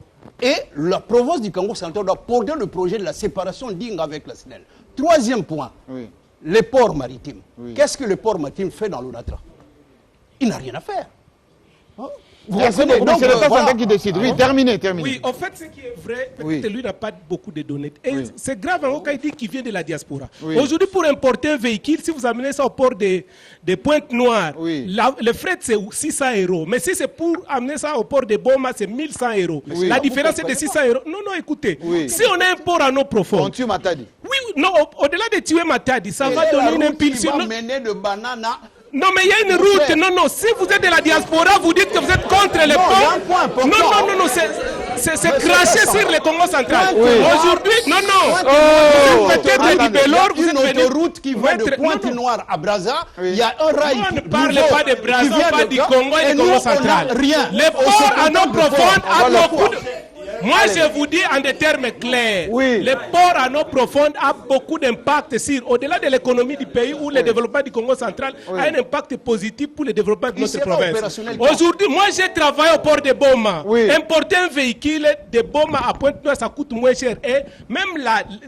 et la province du Congo central doit porter le projet de la séparation d'Inga avec la SNEL. Troisième point, les ports maritimes. Qu'est-ce que le port maritime fait dans l'ONATRA? Il n'a rien à faire. Merci beaucoup. Donc, c'est l'État central qui décide. Oui, terminé. Oui, en fait, ce qui est vrai, peut-être que lui n'a pas beaucoup de données. Et c'est grave, quand il dit qu'il vient de la diaspora. Aujourd'hui, pour importer un véhicule, si vous amenez ça au port des Pointes-Noires, le fret, c'est 600 €. Mais si c'est pour amener ça au port de Boma, c'est 1100 €. La différence est de 600 €. Non, écoutez. Si on a un port à eau profonde. On tue Matadi. Oui, non, au-delà de tuer Matadi, ça va donner une impulsion. Qui va mener de banana. Non, mais il y a une route. Non. Si vous êtes de la diaspora, vous dites que vous êtes contre les ports. Non. C'est cracher sur le Congo central. Aujourd'hui, non. Peut-être du Bélor, vous êtes venu. Une autoroute qui va de Pointe-Noire à Brazza. Il y a un rail. On ne parle pas de Brazza, pas du Congo et du Congo central. Rien. Les ports en eau profonde a beaucoup de... Moi, je vous dis en des termes clairs, le port en eau profonde a beaucoup d'impact sur, au-delà de l'économie du pays où le développement du Congo central a un impact positif pour le développement de notre province. Aujourd'hui, moi, j'ai travaillé au port de Boma. Importer un véhicule de Boma à Pointe-Noire, ça coûte moins cher. Et même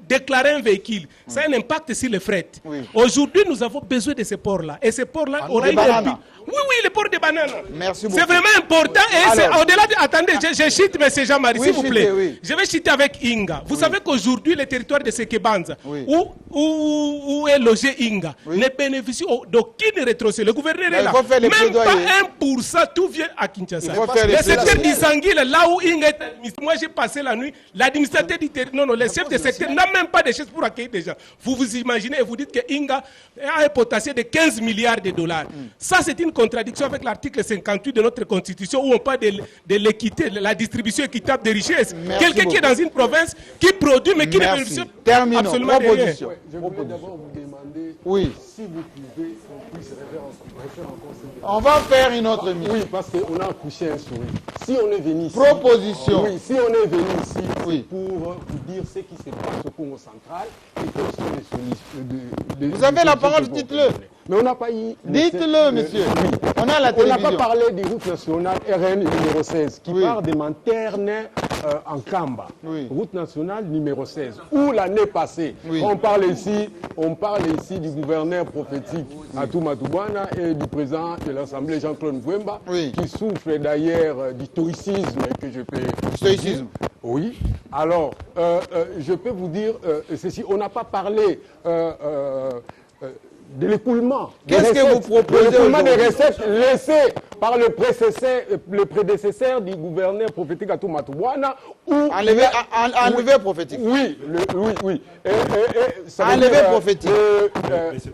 déclarer un véhicule, ça a un impact sur le fret. Aujourd'hui, nous avons besoin de ces ports-là. Et ces ports-là auraient une impact. Oui, le port de bananes. Merci beaucoup. C'est vraiment important. Et au-delà de... Attendez, je cite M. Jean-Marie, s'il vous plaît. Je vais citer avec Inga. Vous savez qu'aujourd'hui, le territoire de Sekebanza, où est logé Inga, ne bénéficie d'aucune rétrocession. Le gouverneur est là. Même pas 1%, tout vient à Kinshasa. Le secteur d'Isangui, là où Inga est administré, moi j'ai passé la nuit, l'administrateur du territoire, non, le chef de secteur n'a même pas de chaises pour accueillir des gens. Vous vous imaginez et vous dites que Inga a un potentiel de 15 milliards $. Ça, c'est une contradiction avec l'article 58 de notre constitution où on parle de l'équité, la distribution équitable des richesses. Quelqu'un qui est dans une province qui produit mais qui ne bénéficie absolument de rien. Je voulais d'abord vous demander si vous pouvez qu'on puisse refaire en conséquence. On va faire une autre mission. Oui, parce qu'on a accouché un sourire. Si on est venu ici... Proposition. Oui, si on est venu ici, c'est pour vous dire ce qui se passe au Congo central et quelles sont les solutions. Vous avez la parole, dites-le. Mais on n'a pas eu... Dites-le, monsieur. On a la télévision. On n'a pas parlé des routes nationales RN numéro 16 qui part des Manternes en Kamba. Route nationale numéro 16. Où l'année passée, on parle ici du gouverneur prophétique Atouma Toubana et du président de l'Assemblée Jean-Claude Mvouemba qui souffre d'ailleurs du stoïcisme que je peux... Stoïcisme. Oui. Alors, je peux vous dire ceci. On n'a pas parlé... de l'écoulement. Qu'est-ce que vous proposez? De l'écoulement des recettes laissées par le prédécesseur du gouverneur prophétique Atouma Toubana. Enlevé prophétique. Oui. Enlevé prophétique.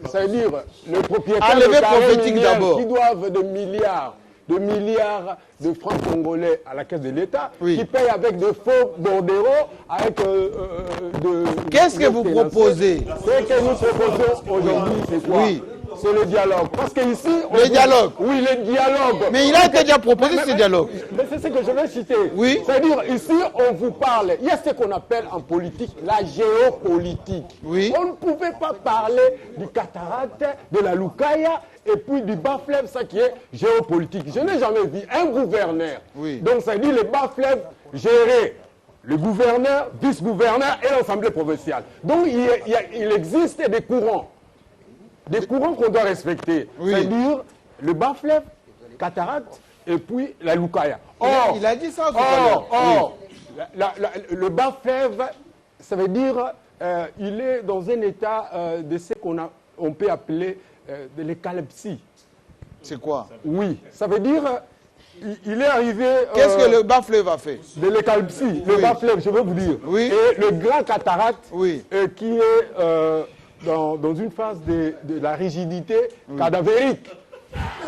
Ça veut dire le propriétaire de prophétique d'abord. Qui doivent de milliards de francs congolais à la caisse de l'État, qui payent avec de faux bordereaux, avec Qu'est-ce que vous proposez? Ce que nous proposons aujourd'hui, c'est quoi? C'est le dialogue. Parce qu'ici... Le dialogue? Oui, le dialogue. Mais il a été déjà proposé ce dialogue. Mais c'est ce que je vais citer. Oui. C'est-à-dire, ici, on vous parle. Il y a ce qu'on appelle en politique la géopolitique. Oui. On ne pouvait pas parler du cataracte, de la Lukaya, et puis du bas-fleuve, ça qui est géopolitique. Je n'ai jamais vu un gouverneur. Donc, ça dit le bas-fleuve géré. Le gouverneur, vice-gouverneur et l'Assemblée provinciale. Donc, il existe des courants. Des courants qu'on doit respecter. C'est-à-dire le bas-fleuve, cataracte, et puis la Lukaya. Or, il a dit ça tout à l'heure. Le bas-fleuve, ça veut dire il est dans un état de ce qu'on peut appeler de l'écalepsie. C'est quoi? Oui, ça veut dire... Il est arrivé... Qu'est-ce que le bas-fleuve a fait? De l'écalepsie, le bas-fleuve, je veux vous dire. Et le grand cataracte, qui est dans une phase de la rigidité cadavérique.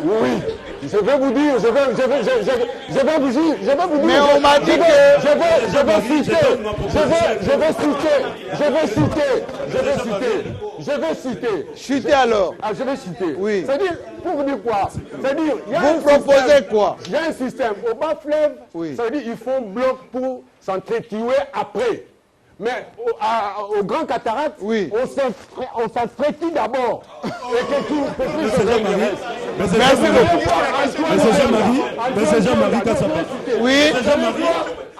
Oui, je vais vous dire, je vais vous dire. Mais on m'a dit que... Je vais citer. Chutez alors. Je vais citer. Oui. C'est-à-dire, pour vous dire quoi? C'est-à-dire, vous proposez quoi? Il y a un système. Au bas-fleuve, ça veut dire qu'ils font bloc pour s'entretuer après. Mais au grand cataracte, on s'entretue d'abord. Merci beaucoup. Monsieur Jean-Marie Kassapa. Oui.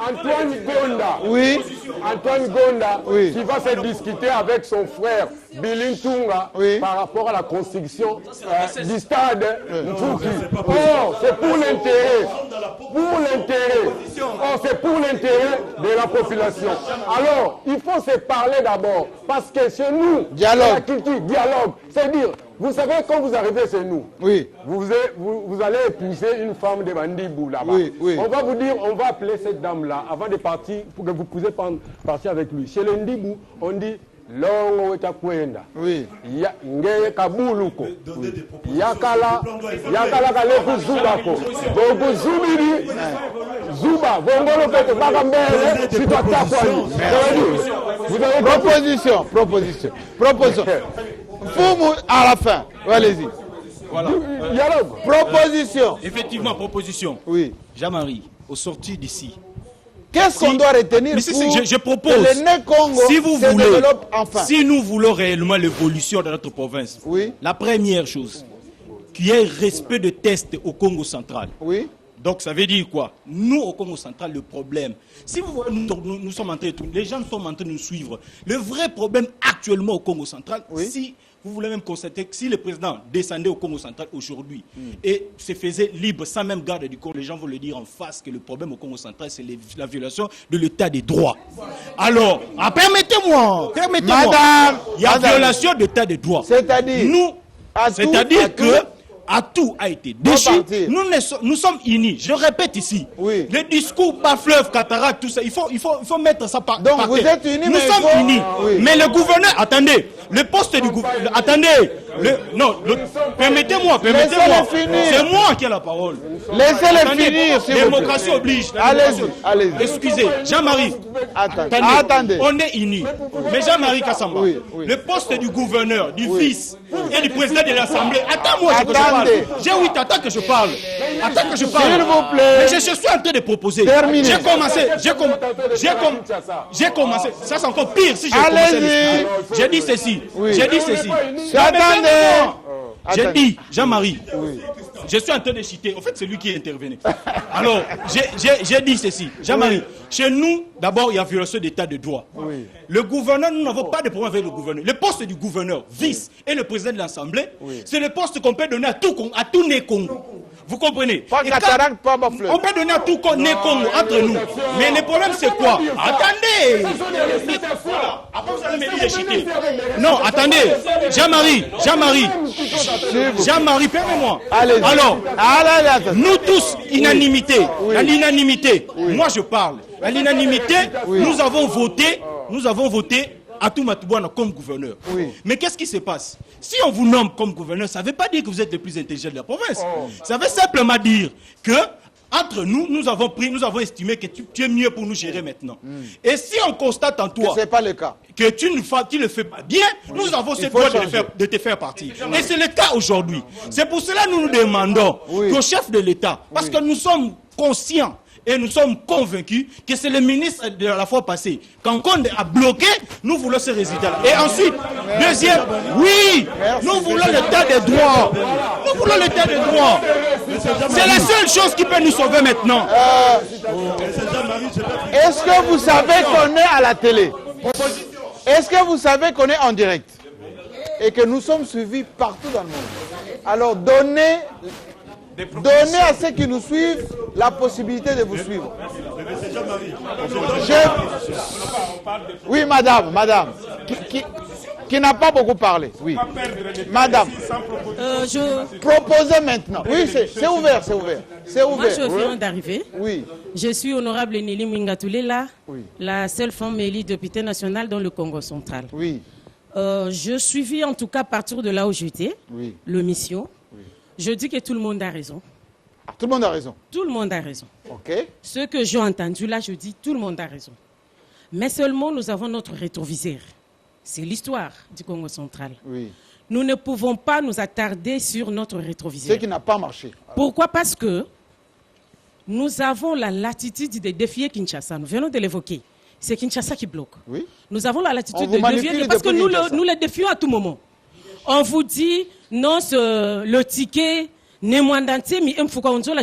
Antoine Gonda. Oui. Antoine Gonda, qui va se discuter avec son frère Bilin Tunga par rapport à la construction du stade Mfouki. Oh, c'est pour l'intérêt. Or, c'est pour l'intérêt de la population. Alors, il faut se parler d'abord. Parce que chez nous, dialogue. Dialogue. C'est-à-dire, vous savez, quand vous arrivez chez nous, oui. vous allez épouser une femme de Bandibou là-bas. Oui, oui. On va vous dire, on va appeler cette dame-là avant de partir, pour que vous puissiez partir avec lui. Chez le Ndibou, on dit, longo etakwenda. Oui. Ngeye kabuluko. Yakala kaleku zubako. Bogu zubiri. Zuba. Vongolo kete baka mbele. Sito atakwani. Proposition. Fumu à la fin. Allez-y. Voilà. Dialogue. Proposition. Effectivement, proposition. Oui. Jean-Marie, au sortir d'ici. Qu'est-ce qu'on doit retenir pour je propose, que le Né-Congo se développe enfin? Si nous voulons réellement l'évolution de notre province, oui. La première chose, qu'il y ait respect de tests au Congo central. Oui. Donc ça veut dire quoi? Nous, au Congo central, le problème, si vous voyez, nous sommes en train de tourner, les gens sont en train de nous suivre. Le vrai problème actuellement au Congo central, si vous voulez même constater que si le président descendait au Congo central aujourd'hui et se faisait libre sans même garde du corps, les gens vont le dire en face que le problème au Congo central, c'est la violation de l'état des droits. Alors, permettez-moi, madame, il y a violation de l'état des droits. C'est-à-dire que tout a été déchu. Nous sommes unis. Je répète ici. Oui. Le discours par fleuve, cataracte, tout ça, il faut mettre ça par Donc par vous terre. êtes unis, Nous mais sommes unis. Oui. Mais le gouverneur, attendez, le poste du gouverneur, attendez. Permettez-moi. C'est moi qui ai la parole. Laissez-les finir, s'il vous plaît. Démocratie oblige. Allez-y. Excusez, Jean-Marie. Attendez. On est unis. Mais Jean-Marie Kassamba, le poste du gouverneur, du fils et du président de l'Assemblée. Attends-moi, j'ai 8 attends que je parle. S'il vous plaît. Mais je suis en train de proposer. Terminé. J'ai commencé. Ça, c'est encore pire si j'ai commencé. J'ai dit ceci. Attendez. J'ai dit, Jean-Marie, je suis en train de citer. En fait, c'est lui qui est intervenu. Alors, j'ai dit ceci. Jean-Marie, chez nous, d'abord, il y a violation d'état de droit. Le gouverneur, nous n'avons pas de problème avec le gouverneur. Le poste du gouverneur, vice, et le président de l'Assemblée, c'est le poste qu'on peut donner à tout Né-Congo. Vous comprenez? Pas cataracte, pas bafleur. On peut donner à tout Né-Congo entre nous. Mais le problème, c'est quoi? Attendez! Après, vous allez me dire de chiter. Non, attendez. Jean-Marie, permets-moi. Alors, nous tous, unanimité. À l'unanimité, moi je parle. À l'unanimité, nous avons voté à tout Matoubouna comme gouverneur. Mais qu'est-ce qui se passe? Si on vous nomme comme gouverneur, ça ne veut pas dire que vous êtes le plus intelligent de la province. Ça veut simplement dire que entre nous, nous avons estimé que tu es mieux pour nous gérer maintenant. Et si on constate en toi que, pas le cas. Que tu ne le fais pas bien, nous avons ce droit de te faire partir. Et c'est le cas aujourd'hui. C'est pour cela que nous nous demandons qu'au chef de l'État, parce que nous sommes conscients et nous sommes convaincus que c'est le ministre de la fois passée. Quand Condé a bloqué, nous voulons ce résultat. Et ensuite, deuxième, nous voulons l'état des droits. Nous voulons l'état des droits. C'est la seule chose qui peut nous sauver maintenant. Est-ce que vous savez qu'on est à la télé? Est-ce que vous savez qu'on est en direct? Et que nous sommes suivis partout dans le monde? Alors donnez à ceux qui nous suivent la possibilité de vous suivre. Oui, madame, qui n'a pas beaucoup parlé. Oui, madame. Proposez maintenant. Oui, c'est ouvert. Moi, je viens d'arriver. Oui. Je suis honorable Nelly Mwingatoulela, la seule femme élue députée nationale dans le Congo central. Oui. Je suivis en tout cas à partir de là où j'étais, le mission. Je dis que tout le monde a raison. Ah, tout le monde a raison. Tout le monde a raison. Ok. Ce que j'ai entendu là, je dis tout le monde a raison. Mais seulement nous avons notre rétroviseur. C'est l'histoire du Congo central. Oui. Nous ne pouvons pas nous attarder sur notre rétroviseur. Ce qui n'a pas marché. Pourquoi? Parce que nous avons la latitude de défier Kinshasa. Nous venons de l'évoquer. C'est Kinshasa qui bloque. Oui. Nous avons la latitude de défier parce que nous le défions à tout moment. On vous dit, non, le ticket, mais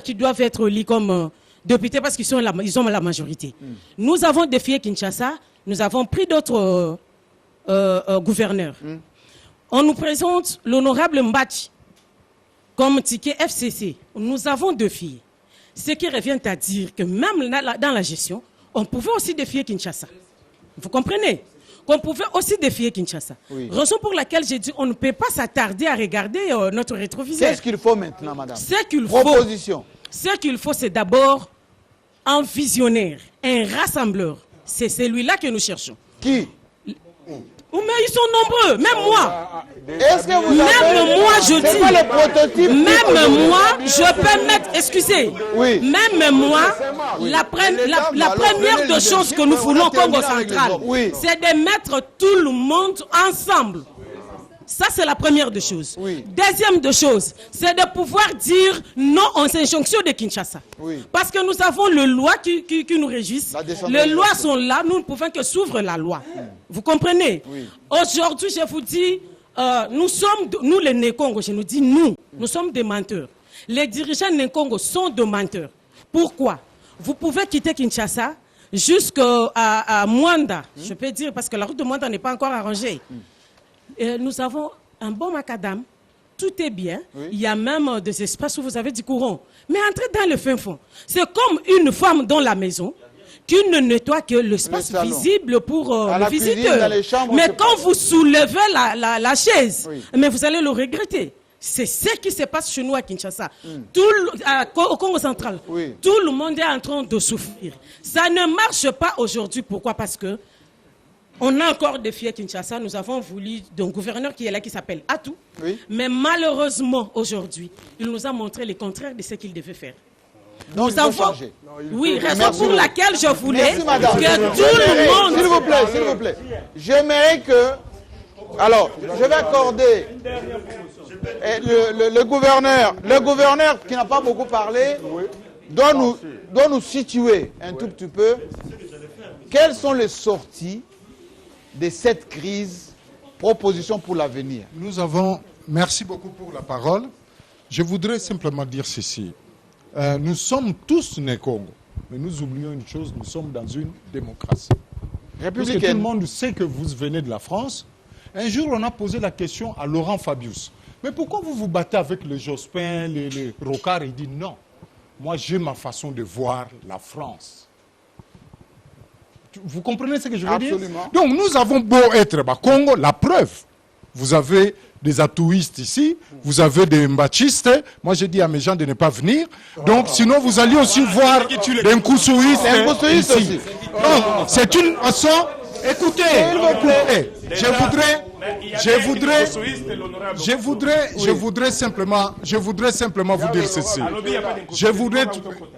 qui doivent être élus comme députés parce qu'ils ont la majorité. Nous avons défié Kinshasa, nous avons pris d'autres gouverneurs. On nous présente l'honorable Mbachi comme ticket FCC. Nous avons défié. Ce qui revient à dire que même dans la gestion, on pouvait aussi défier Kinshasa. Vous comprenez? Qu'on pouvait aussi défier Kinshasa. Oui. Raison pour laquelle j'ai dit on ne peut pas s'attarder à regarder notre rétroviseur. Qu'est-ce qu'il faut maintenant, madame? Ce qu'il faut, c'est d'abord un visionnaire, un rassembleur. C'est celui-là que nous cherchons. Qui? Mais ils sont nombreux, même moi. Est-ce que vous même moi, je dis. Pas les prototypes même moi, je peux mettre. Excusez. Oui. Même moi, la première des choses que nous voulons Congo central, c'est de mettre tout le monde ensemble. Ça, c'est la première des choses. Oui. Deuxième des choses, c'est de pouvoir dire non aux injonctions de Kinshasa. Oui. Parce que nous avons les lois qui nous régissent. Les lois sont là, nous ne pouvons que suivre la loi. Vous comprenez? Oui. Aujourd'hui, je vous dis, nous les Nékongo, je nous dis nous sommes des menteurs. Les dirigeants Nékongo sont des menteurs. Pourquoi? Vous pouvez quitter Kinshasa jusqu'à Mwanda, je peux dire, parce que la route de Mwanda n'est pas encore arrangée. Nous avons un bon macadam, tout est bien. Oui. Il y a même des espaces où vous avez du courant. Mais entrez dans le fin fond. C'est comme une femme dans la maison qui ne nettoie que l'espace visible pour le visiteur. Mais quand vous soulevez la chaise, mais vous allez le regretter. C'est ce qui se passe chez nous à Kinshasa. Au Congo central, tout le monde est en train de souffrir. Ça ne marche pas aujourd'hui. Pourquoi? Parce que on a encore défié Kinshasa. Nous avons voulu un gouverneur qui est là, qui s'appelle Atou. Oui. Mais malheureusement, aujourd'hui, il nous a montré le contraire de ce qu'il devait faire. Donc, nous avons... Oui, raison pour laquelle je voulais que tout le monde... S'il vous plaît. J'aimerais que... Alors, je vais accorder... Le gouverneur qui n'a pas beaucoup parlé, doit nous situer un tout petit peu. Quelles sont les sorties de cette crise, proposition pour l'avenir? Merci beaucoup pour la parole. Je voudrais simplement dire ceci. Nous sommes tous Nékongo, mais nous oublions une chose, nous sommes dans une démocratie. Parce que tout le monde sait que vous venez de la France. Un jour, on a posé la question à Laurent Fabius. Mais pourquoi vous vous battez avec les Jospin, les Rocard? Il dit non. Moi, j'ai ma façon de voir la France. Vous comprenez ce que je veux dire? Donc nous avons beau être Congo, la preuve. Vous avez des atouistes ici, vous avez des mbachistes. Moi je dis à mes gens de ne pas venir. Donc sinon vous allez aussi voir des Nkoussouistes ici. Donc c'est une façon... Écoutez, je voudrais simplement vous dire ceci.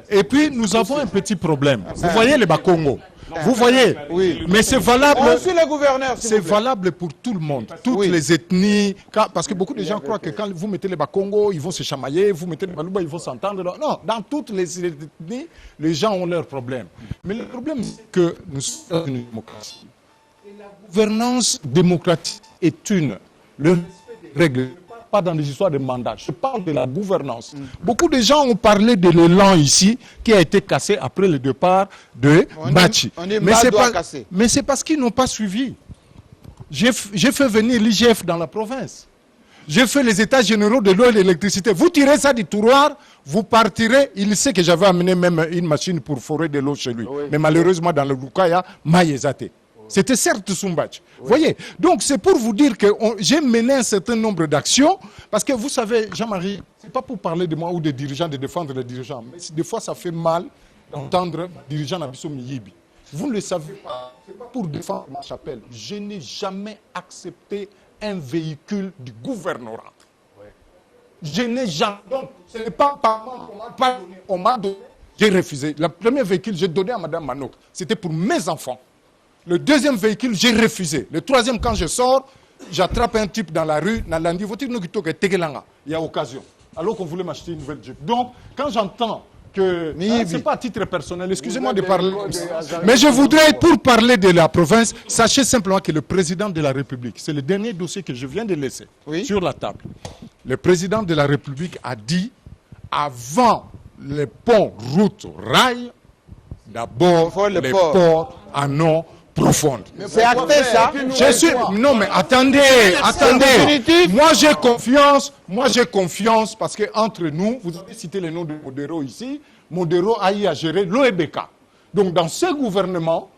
Et puis nous avons un petit problème. Vous voyez les Bakongo. Vous voyez, mais c'est valable. C'est valable pour tout le monde, toutes les ethnies. Parce que beaucoup de gens croient que quand vous mettez les Bakongo, ils vont se chamailler, vous mettez les Balouba, ils vont s'entendre. Non, dans toutes les ethnies, les gens ont leurs problèmes. Mais le problème, c'est que nous sommes dans une démocratie. Et la gouvernance démocratique est une. Le respect des règles. Pas dans des histoires de mandat. Je parle de la gouvernance. Beaucoup de gens ont parlé de l'élan ici qui a été cassé après le départ de Bachi. Mais c'est parce qu'ils n'ont pas suivi. J'ai fait venir l'IGF dans la province. J'ai fait les états généraux de l'eau et de l'électricité. Vous tirez ça du tiroir, vous partirez. Il sait que j'avais amené même une machine pour forer de l'eau chez lui. Mais malheureusement, dans le Lukaya, Maïezate. C'était certes Sumbatch. Vous voyez? Donc c'est pour vous dire que j'ai mené un certain nombre d'actions, parce que vous savez, Jean-Marie, c'est pas pour parler de moi ou des dirigeants, de défendre les dirigeants, mais des fois ça fait mal d'entendre dirigeants Nabiso Miyibi. Vous ne le savez pas, c'est pas pour défendre ma chapelle. Je n'ai jamais accepté un véhicule du gouvernorat. Je n'ai jamais. Donc ce n'est pas par moi qu'on m'a donné. J'ai refusé. Le premier véhicule, j'ai donné à Mme Manok. C'était pour mes enfants. Le deuxième véhicule, j'ai refusé. Le troisième, quand je sors, j'attrape un type dans la rue, il y a occasion. Alors qu'on voulait m'acheter une nouvelle Jeep. Donc, quand j'entends que... ce n'est pas à titre personnel, excusez-moi de parler comme ça. Mais je voudrais, pour parler de la province, sachez simplement que le président de la République, c'est le dernier dossier que je viens de laisser sur la table. Le président de la République a dit, avant les ponts, routes, rails, d'abord les ports en eau, profonde. C'est acté ça. Non mais attendez. Moi j'ai confiance parce que entre nous, vous avez cité le nom de Modero ici. Modero a eu à gérer l'OEBK. Donc dans ce gouvernement,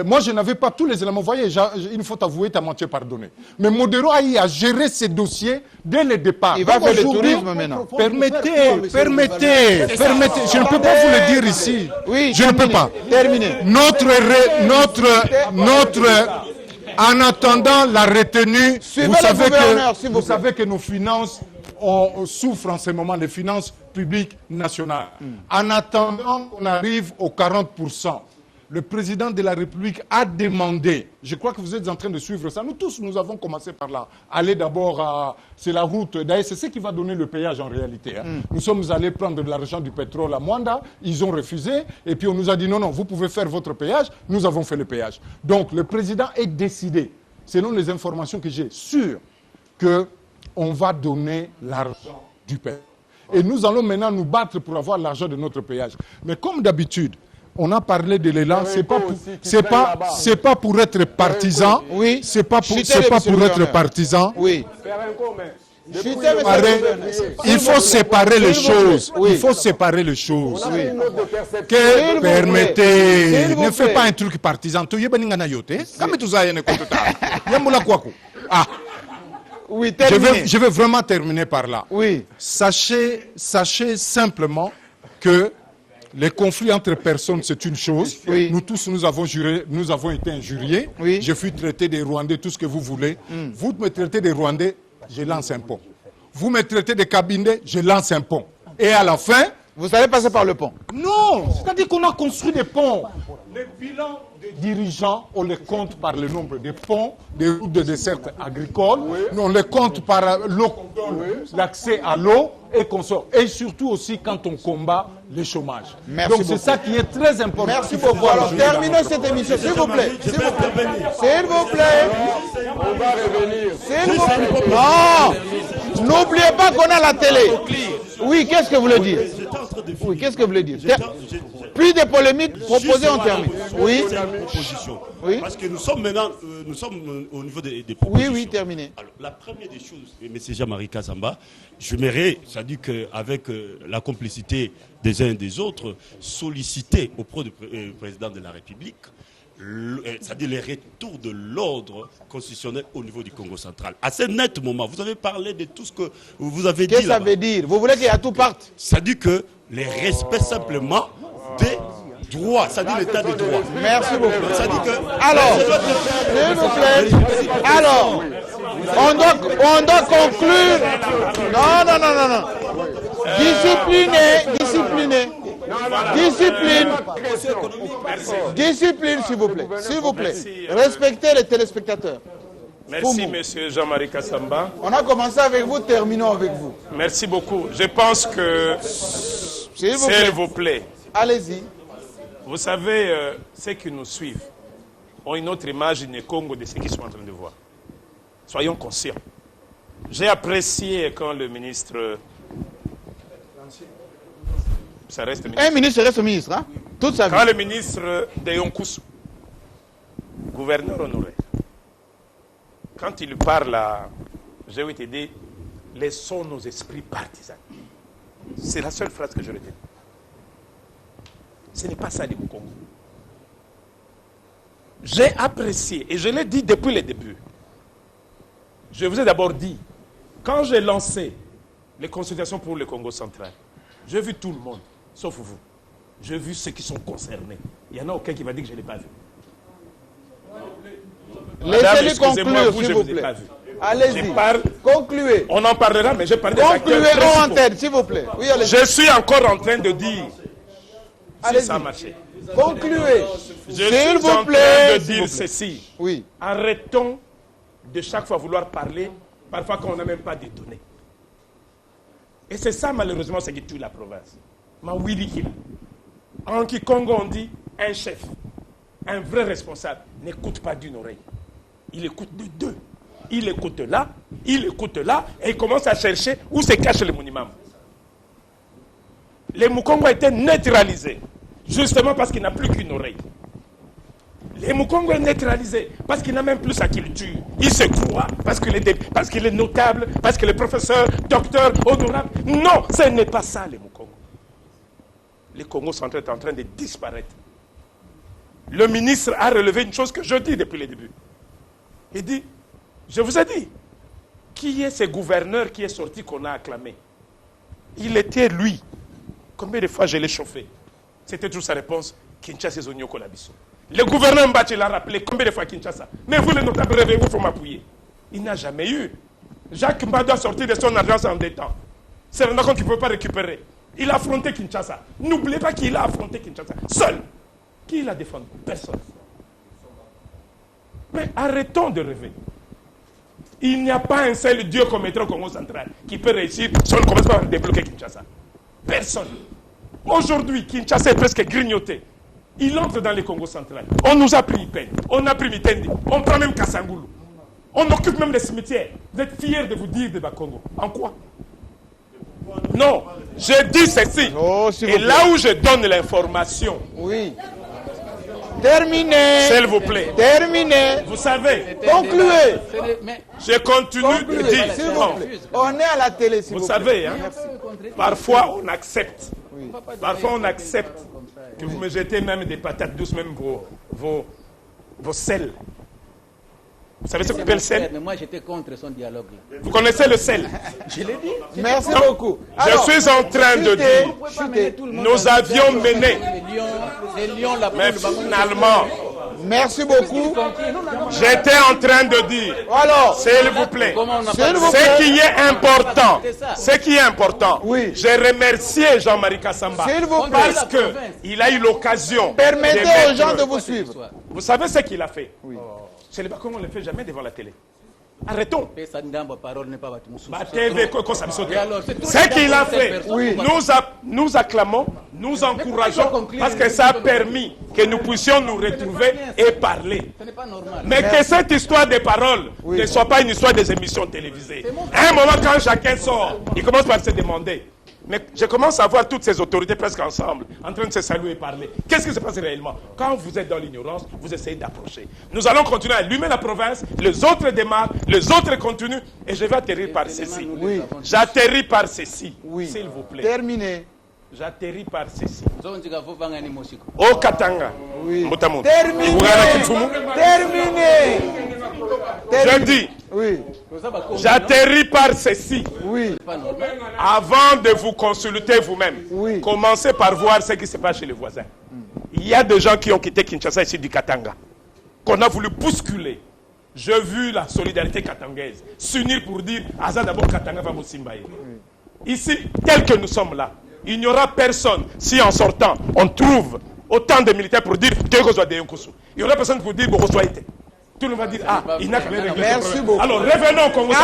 moi je n'avais pas tous les éléments. Vous voyez, une faute avouée, ta moitié pardonnée. Mais Modero a eu à gérer ces dossiers dès le départ. Il va faire le tourisme maintenant. Permettez. Je ne peux pas vous le dire ici. Oui, je ne peux pas. Terminé. En attendant la retenue, vous savez que nos finances souffrent en ce moment, les finances publiques nationales. En attendant qu'on arrive aux 40%, le président de la République a demandé, je crois que vous êtes en train de suivre ça, nous tous, nous avons commencé par là. Aller d'abord à... C'est la route, d'ailleurs c'est ce qui va donner le péage en réalité. Nous sommes allés prendre de l'argent du pétrole à Mwanda, ils ont refusé, et puis on nous a dit non, vous pouvez faire votre péage, nous avons fait le péage. Donc le président est décidé, selon les informations que j'ai, sûr qu'on va donner l'argent du péage. Et nous allons maintenant nous battre pour avoir l'argent de notre péage. Mais comme d'habitude, on a parlé de l'élan, c'est pas pour être partisan. Oui. C'est pas pour être partisan. Oui. Il faut séparer les choses. Il faut séparer les choses. Que permettez, ne fais pas un truc partisan. Oui, je vais vraiment terminer par là. Oui. Sachez simplement que les conflits entre personnes, c'est une chose. Oui. Nous tous, nous avons été injuriés. Oui. Je fus traité des Rwandais, tout ce que vous voulez. Vous me traitez des Rwandais, je lance un pont. Vous me traitez des Kabindés, je lance un pont. Et à la fin... Vous allez passer par le pont? Non, c'est-à-dire qu'on a construit des ponts. Les bilans des dirigeants, on les compte par le nombre de ponts, des routes de dessert agricoles. Oui. On les compte par l'eau qu'on donne, l'accès à l'eau et qu'on sort. Et surtout aussi quand on combat le chômage. Merci Donc beaucoup. c'est ça qui est très important. Merci beaucoup. Alors terminons cette émission, s'il vous plaît. S'il vous plaît. On va revenir. S'il vous plaît. Non. N'oubliez pas qu'on a la télé. Oui, qu'est-ce que vous voulez dire? Oui, qu'est-ce que vous voulez dire? Plus de polémiques, proposées, on termine. Oui. Oui. Parce que nous sommes maintenant au niveau des propositions. Oui, terminé. Alors, la première des choses, M. Jean-Marie Kazamba, j'aimerais, c'est-à-dire qu'avec la complicité des uns et des autres, solliciter auprès du président de la République, c'est-à-dire les retours de l'ordre constitutionnel au niveau du Congo central. À ce net moment, vous avez parlé de tout ce que vous avez dit. Qu'est-ce que ça veut dire? Vous voulez qu'il y ait tout parte? C'est-à-dire que les respects simplement des droits, c'est-à-dire l'état de droit. Merci beaucoup. C'est-à-dire que... Alors, s'il vous plaît, alors, on doit conclure. Non. Discipline, s'il vous plaît. S'il vous plaît. Respectez les téléspectateurs. Merci, monsieur Jean-Marie Kassamba. On a commencé avec vous, terminons avec vous. Merci beaucoup. Je pense que, s'il vous plaît, allez-y. Vous savez, ceux qui nous suivent ont une autre image du Congo de ce qu'ils sont en train de voir. Soyons conscients. J'ai apprécié quand le ministre... Ça reste ministre. Un ministre reste ministre, hein? Toute sa vie. Quand le ministre de Yonkousou, gouverneur honoraire, quand il parle à... Je vais te dire, laissons nos esprits partisans. C'est la seule phrase que je retiens. Ce n'est pas ça du Congo. J'ai apprécié, et je l'ai dit depuis le début. Je vous ai d'abord dit, quand j'ai lancé les consultations pour le Congo central, j'ai vu tout le monde, sauf vous. J'ai vu ceux qui sont concernés. Il n'y en a aucun qui m'a dit que je ne l'ai pas vu. Laissez-les conclure, s'il vous plaît. Allez-y, concluez. On en parlera, mais j'ai parlé des acteurs principaux. En tête, s'il vous plaît. Oui, je suis encore en train de dire si ça a marché. Concluez. S'il vous plaît. De dire ceci. Oui. Arrêtons de chaque fois vouloir parler, parfois quand on n'a même pas de données. Et c'est ça, malheureusement, ce qui tue la province. En Kikongo, on dit un chef, un vrai responsable, n'écoute pas d'une oreille. Il écoute de deux. Il écoute là, et il commence à chercher où se cache le monument. Les Mukongo a été neutralisés, justement parce qu'il n'a plus qu'une oreille. Les Mukongo est neutralisé parce qu'il n'a même plus sa culture. Il se croit parce qu'il est notable, parce qu'il est professeur, docteur, honorable. Non, ce n'est pas ça les Mukongo. Les Congos sont en train de disparaître. Le ministre a relevé une chose que je dis depuis le début. Il dit, je vous ai dit, qui est ce gouverneur qui est sorti qu'on a acclamé? Il était lui. Combien de fois je l'ai chauffé? C'était toujours sa réponse, Kinshasa Zonyoko Labiso. Le gouverneur Mbachi l'a rappelé combien de fois Kinshasa. Mais vous, les notables, réveillez-vous, il faut m'appuyer. Il n'a jamais eu. Jacques Mba doit sortir de son argent en détente. C'est un compte qu'il ne peut pas récupérer. Il a affronté Kinshasa. N'oubliez pas qu'il a affronté Kinshasa. Seul. Qui l'a défendu? Personne. Mais arrêtons de rêver. Il n'y a pas un seul Dieu comme maître au Congo central qui peut réussir si on ne commence pas à débloquer Kinshasa. Personne. Aujourd'hui, Kinshasa est presque grignoté. Il entre dans le Congo central. On nous a pris Ipen, on a pris Mitendi, on prend même Kassangoulou. On occupe même les cimetières. Vous êtes fiers de vous dire de Bakongo. En quoi? Non, je dis ceci. Oh, et là où je donne l'information. Oui. Terminé. S'il vous plaît. Terminé. Vous savez. Concluez. Je continue de dire. On est à la télé, s'il vous plaît. Vous savez, hein, parfois on accepte. Oui. Parfois on accepte que vous me jetez même des patates douces, même vos sels. Vous savez ce qu'on appelle le sel? Mais moi j'étais contre son dialogue. Vous connaissez le sel? Je l'ai dit. Merci beaucoup. Alors, je suis en train de dire, nous avions mené. Mais finalement, merci beaucoup. J'étais en train de dire, s'il vous plaît, ce qui est important, oui. J'ai remercié Jean-Marie Kassamba parce qu'il a eu l'occasion. Permettez aux gens de vous suivre. Vous savez ce qu'il a fait? Oui. Chez les Bakongo, on ne le fait jamais devant la télé. Arrêtons. Ce qu'il a fait, oui. Nous acclamons, nous encourageons, parce que ça a permis que nous puissions nous retrouver et parler. Mais que cette histoire des paroles ne soit pas une histoire des émissions télévisées. À un moment, quand chacun sort, il commence par se demander. Mais je commence à voir toutes ces autorités presque ensemble, en train de se saluer et parler. Qu'est-ce qui se passe réellement? Quand vous êtes dans l'ignorance, vous essayez d'approcher. Nous allons continuer à allumer la province, les autres démarrent, les autres continuent, et je vais atterrir par ceci. Oui. J'atterris par ceci, s'il vous plaît. Terminé. J'atterris par ceci. Au Katanga. Oui. Terminé. Terminé. Je dis. Oui. J'atterris par ceci. Oui. Avant de vous consulter vous-même, commencez par voir ce qui se passe chez les voisins. Il y a des gens qui ont quitté Kinshasa ici du Katanga, qu'on a voulu bousculer. J'ai vu la solidarité katangaise s'unir pour dire Aza d'abord Katanga va Mosimbaye. Ici, tel que nous sommes là, il n'y aura personne si en sortant on trouve autant de militaires pour dire il y aura personne pour dire Borosoaïté. Tout le monde va dire, il n'a qu'à réglé. Merci beaucoup. Alors, revenons au Congo.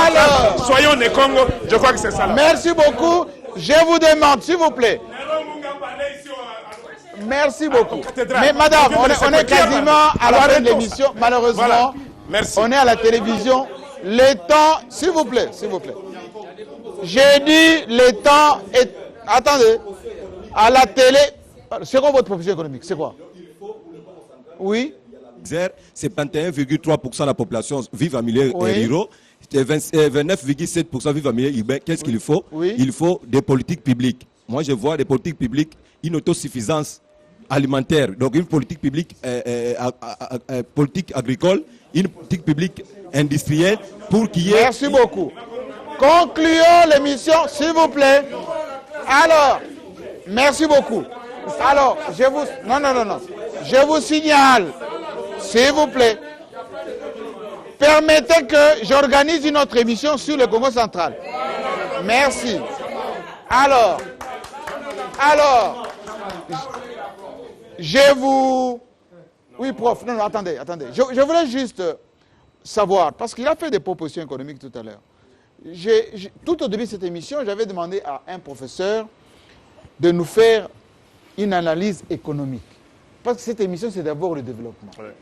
Soyons les Congo. Je crois que c'est ça là. Merci beaucoup. Je vous demande, s'il vous plaît. Merci beaucoup. Mais madame, on est quasiment à la fin de l'émission. Malheureusement, voilà. Merci. On est à la télévision. Le temps, s'il vous plaît, s'il vous plaît. J'ai dit, le temps est... Attendez. À la télé... C'est quoi votre profession économique? C'est quoi? Oui. 71,3% de la population vit en milieu rural, 29,7% vivent en milieu urbain. Qu'est-ce qu'il faut? Il faut des politiques publiques. Moi, je vois des politiques publiques, une autosuffisance alimentaire, donc une politique publique, politique agricole, une politique publique industrielle pour qu'il y ait... Merci beaucoup. Concluons l'émission, s'il vous plaît. Alors, merci beaucoup. Alors, je vous... Non. Je vous signale... S'il vous plaît, permettez que j'organise une autre émission sur le Congo central. Merci. Alors, je vous... Oui, prof, non, attendez. Je voulais juste savoir, parce qu'il a fait des propositions économiques tout à l'heure. Tout au début de cette émission, j'avais demandé à un professeur de nous faire une analyse économique. Parce que cette émission, c'est d'abord le développement. Ouais.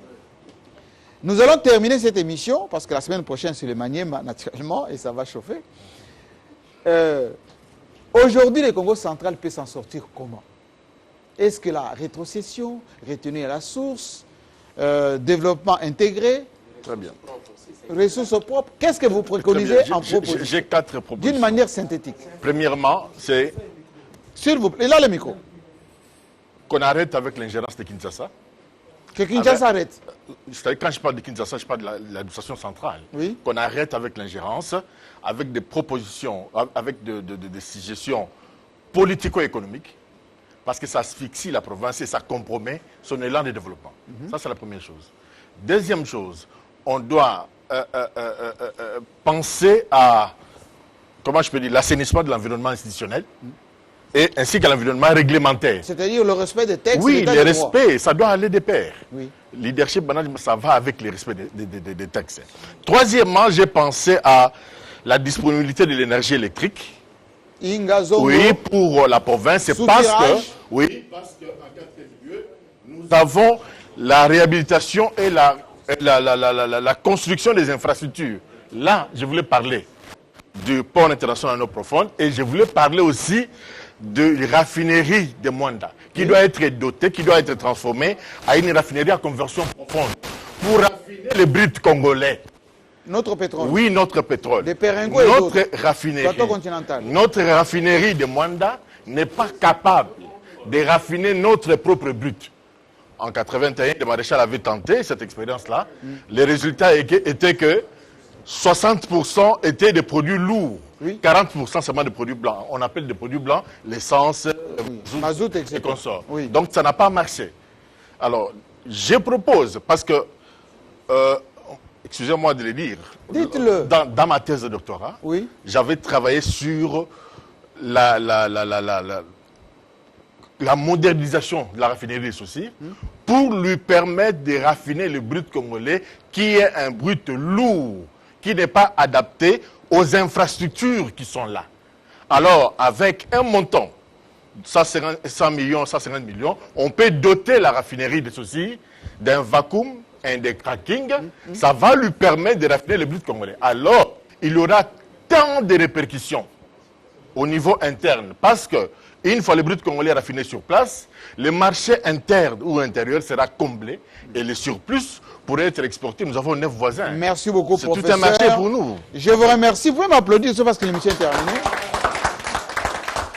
Nous allons terminer cette émission, parce que la semaine prochaine, c'est le Maniema, naturellement, et ça va chauffer. Aujourd'hui, le Congo central peut s'en sortir comment? Est-ce que la rétrocession, retenue à la source, développement intégré. Très bien. Ressources propres. Qu'est-ce que vous préconisez en proposition? J'ai 4 propositions. D'une manière synthétique. Premièrement, c'est... S'il vous plaît, là le micro. Qu'on arrête avec l'ingérence de Kinshasa. Que Kinshasa arrête. C'est-à-dire, quand je parle de Kinshasa, je parle de l'administration centrale. Oui. Qu'on arrête avec l'ingérence, avec des propositions, avec des suggestions politico-économiques, parce que ça asphyxie la province et ça compromet son élan de développement. Ça, c'est la première chose. Deuxième chose, on doit penser à, comment je peux dire, l'assainissement de l'environnement institutionnel, et ainsi qu'à l'environnement réglementaire. C'est-à-dire le respect des textes. Oui, le respect, ça doit aller de pair. Oui. Leadership management, ça va avec le respect des textes. Troisièmement, j'ai pensé à la disponibilité de l'énergie électrique. Oui, pour la province, c'est parce que, oui, parce qu'en quatrième lieu, nous avons la réhabilitation et la construction des infrastructures. Là, je voulais parler du port international en eau profonde et je voulais parler aussi de la raffinerie de Mwanda, qui doit être dotée, qui doit être transformée à une raffinerie à conversion profonde pour raffiner le brut congolais. Notre pétrole. Oui, notre pétrole. Des Péringo et d'autres. Notre raffinerie de Mwanda n'est pas capable de raffiner notre propre brut. En 1981, le maréchal avait tenté cette expérience-là. Les résultats étaient que 60% étaient des produits lourds, 40% seulement des produits blancs. On appelle des produits blancs l'essence, mazout, etc. et consorts. Donc ça n'a pas marché. Alors, je propose, parce que, excusez-moi de le dire, dans ma thèse de doctorat, j'avais travaillé sur la modernisation de la raffinerie des soucis pour lui permettre de raffiner le brut congolais qui est un brut lourd, qui n'est pas adapté aux infrastructures qui sont là. Alors, avec un montant, 100 millions, 150 millions, on peut doter la raffinerie des soucis d'un vacuum, un de cracking, ça va lui permettre de raffiner le brut congolais. Alors, il y aura tant de répercussions au niveau interne, parce que une fois le brut congolais raffiné sur place, le marché interne ou intérieur sera comblé et le surplus pourrait être exporté. Nous avons 9 voisins. Merci beaucoup, professeur. C'est tout un marché pour nous. Je vous remercie. Vous pouvez m'applaudir, c'est parce que l'émission est terminée.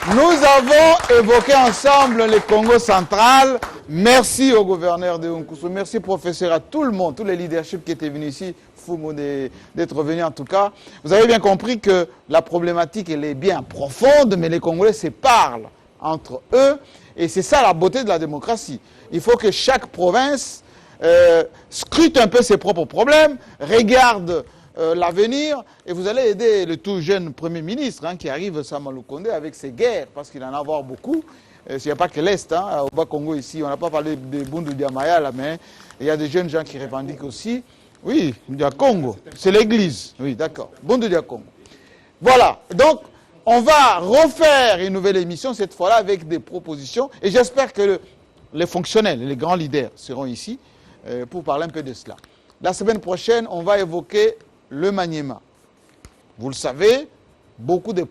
Nous avons évoqué ensemble le Congo central. Merci au gouverneur de Nkusu. Merci, professeur, à tout le monde, tous les leaderships qui étaient venus ici. Fou d'être venus en tout cas. Vous avez bien compris que la problématique, elle est bien profonde, mais les Congolais se parlent entre eux. Et c'est ça la beauté de la démocratie. Il faut que chaque province scrute un peu ses propres problèmes, regarde l'avenir, et vous allez aider le tout jeune Premier ministre qui arrive, Sama Lukonde, avec ses guerres, parce qu'il en a avoir beaucoup. Il n'y a pas que l'Est, au Bas-Congo ici, on n'a pas parlé de Bundu Diamaya, là, mais il y a des jeunes gens qui revendiquent aussi. Oui, Congo, c'est l'église. Oui, d'accord. Bundu Congo. Voilà, donc on va refaire une nouvelle émission, cette fois-là, avec des propositions, et j'espère que les fonctionnels, les grands leaders seront ici pour parler un peu de cela. La semaine prochaine, on va évoquer le Maniema. Vous le savez, beaucoup de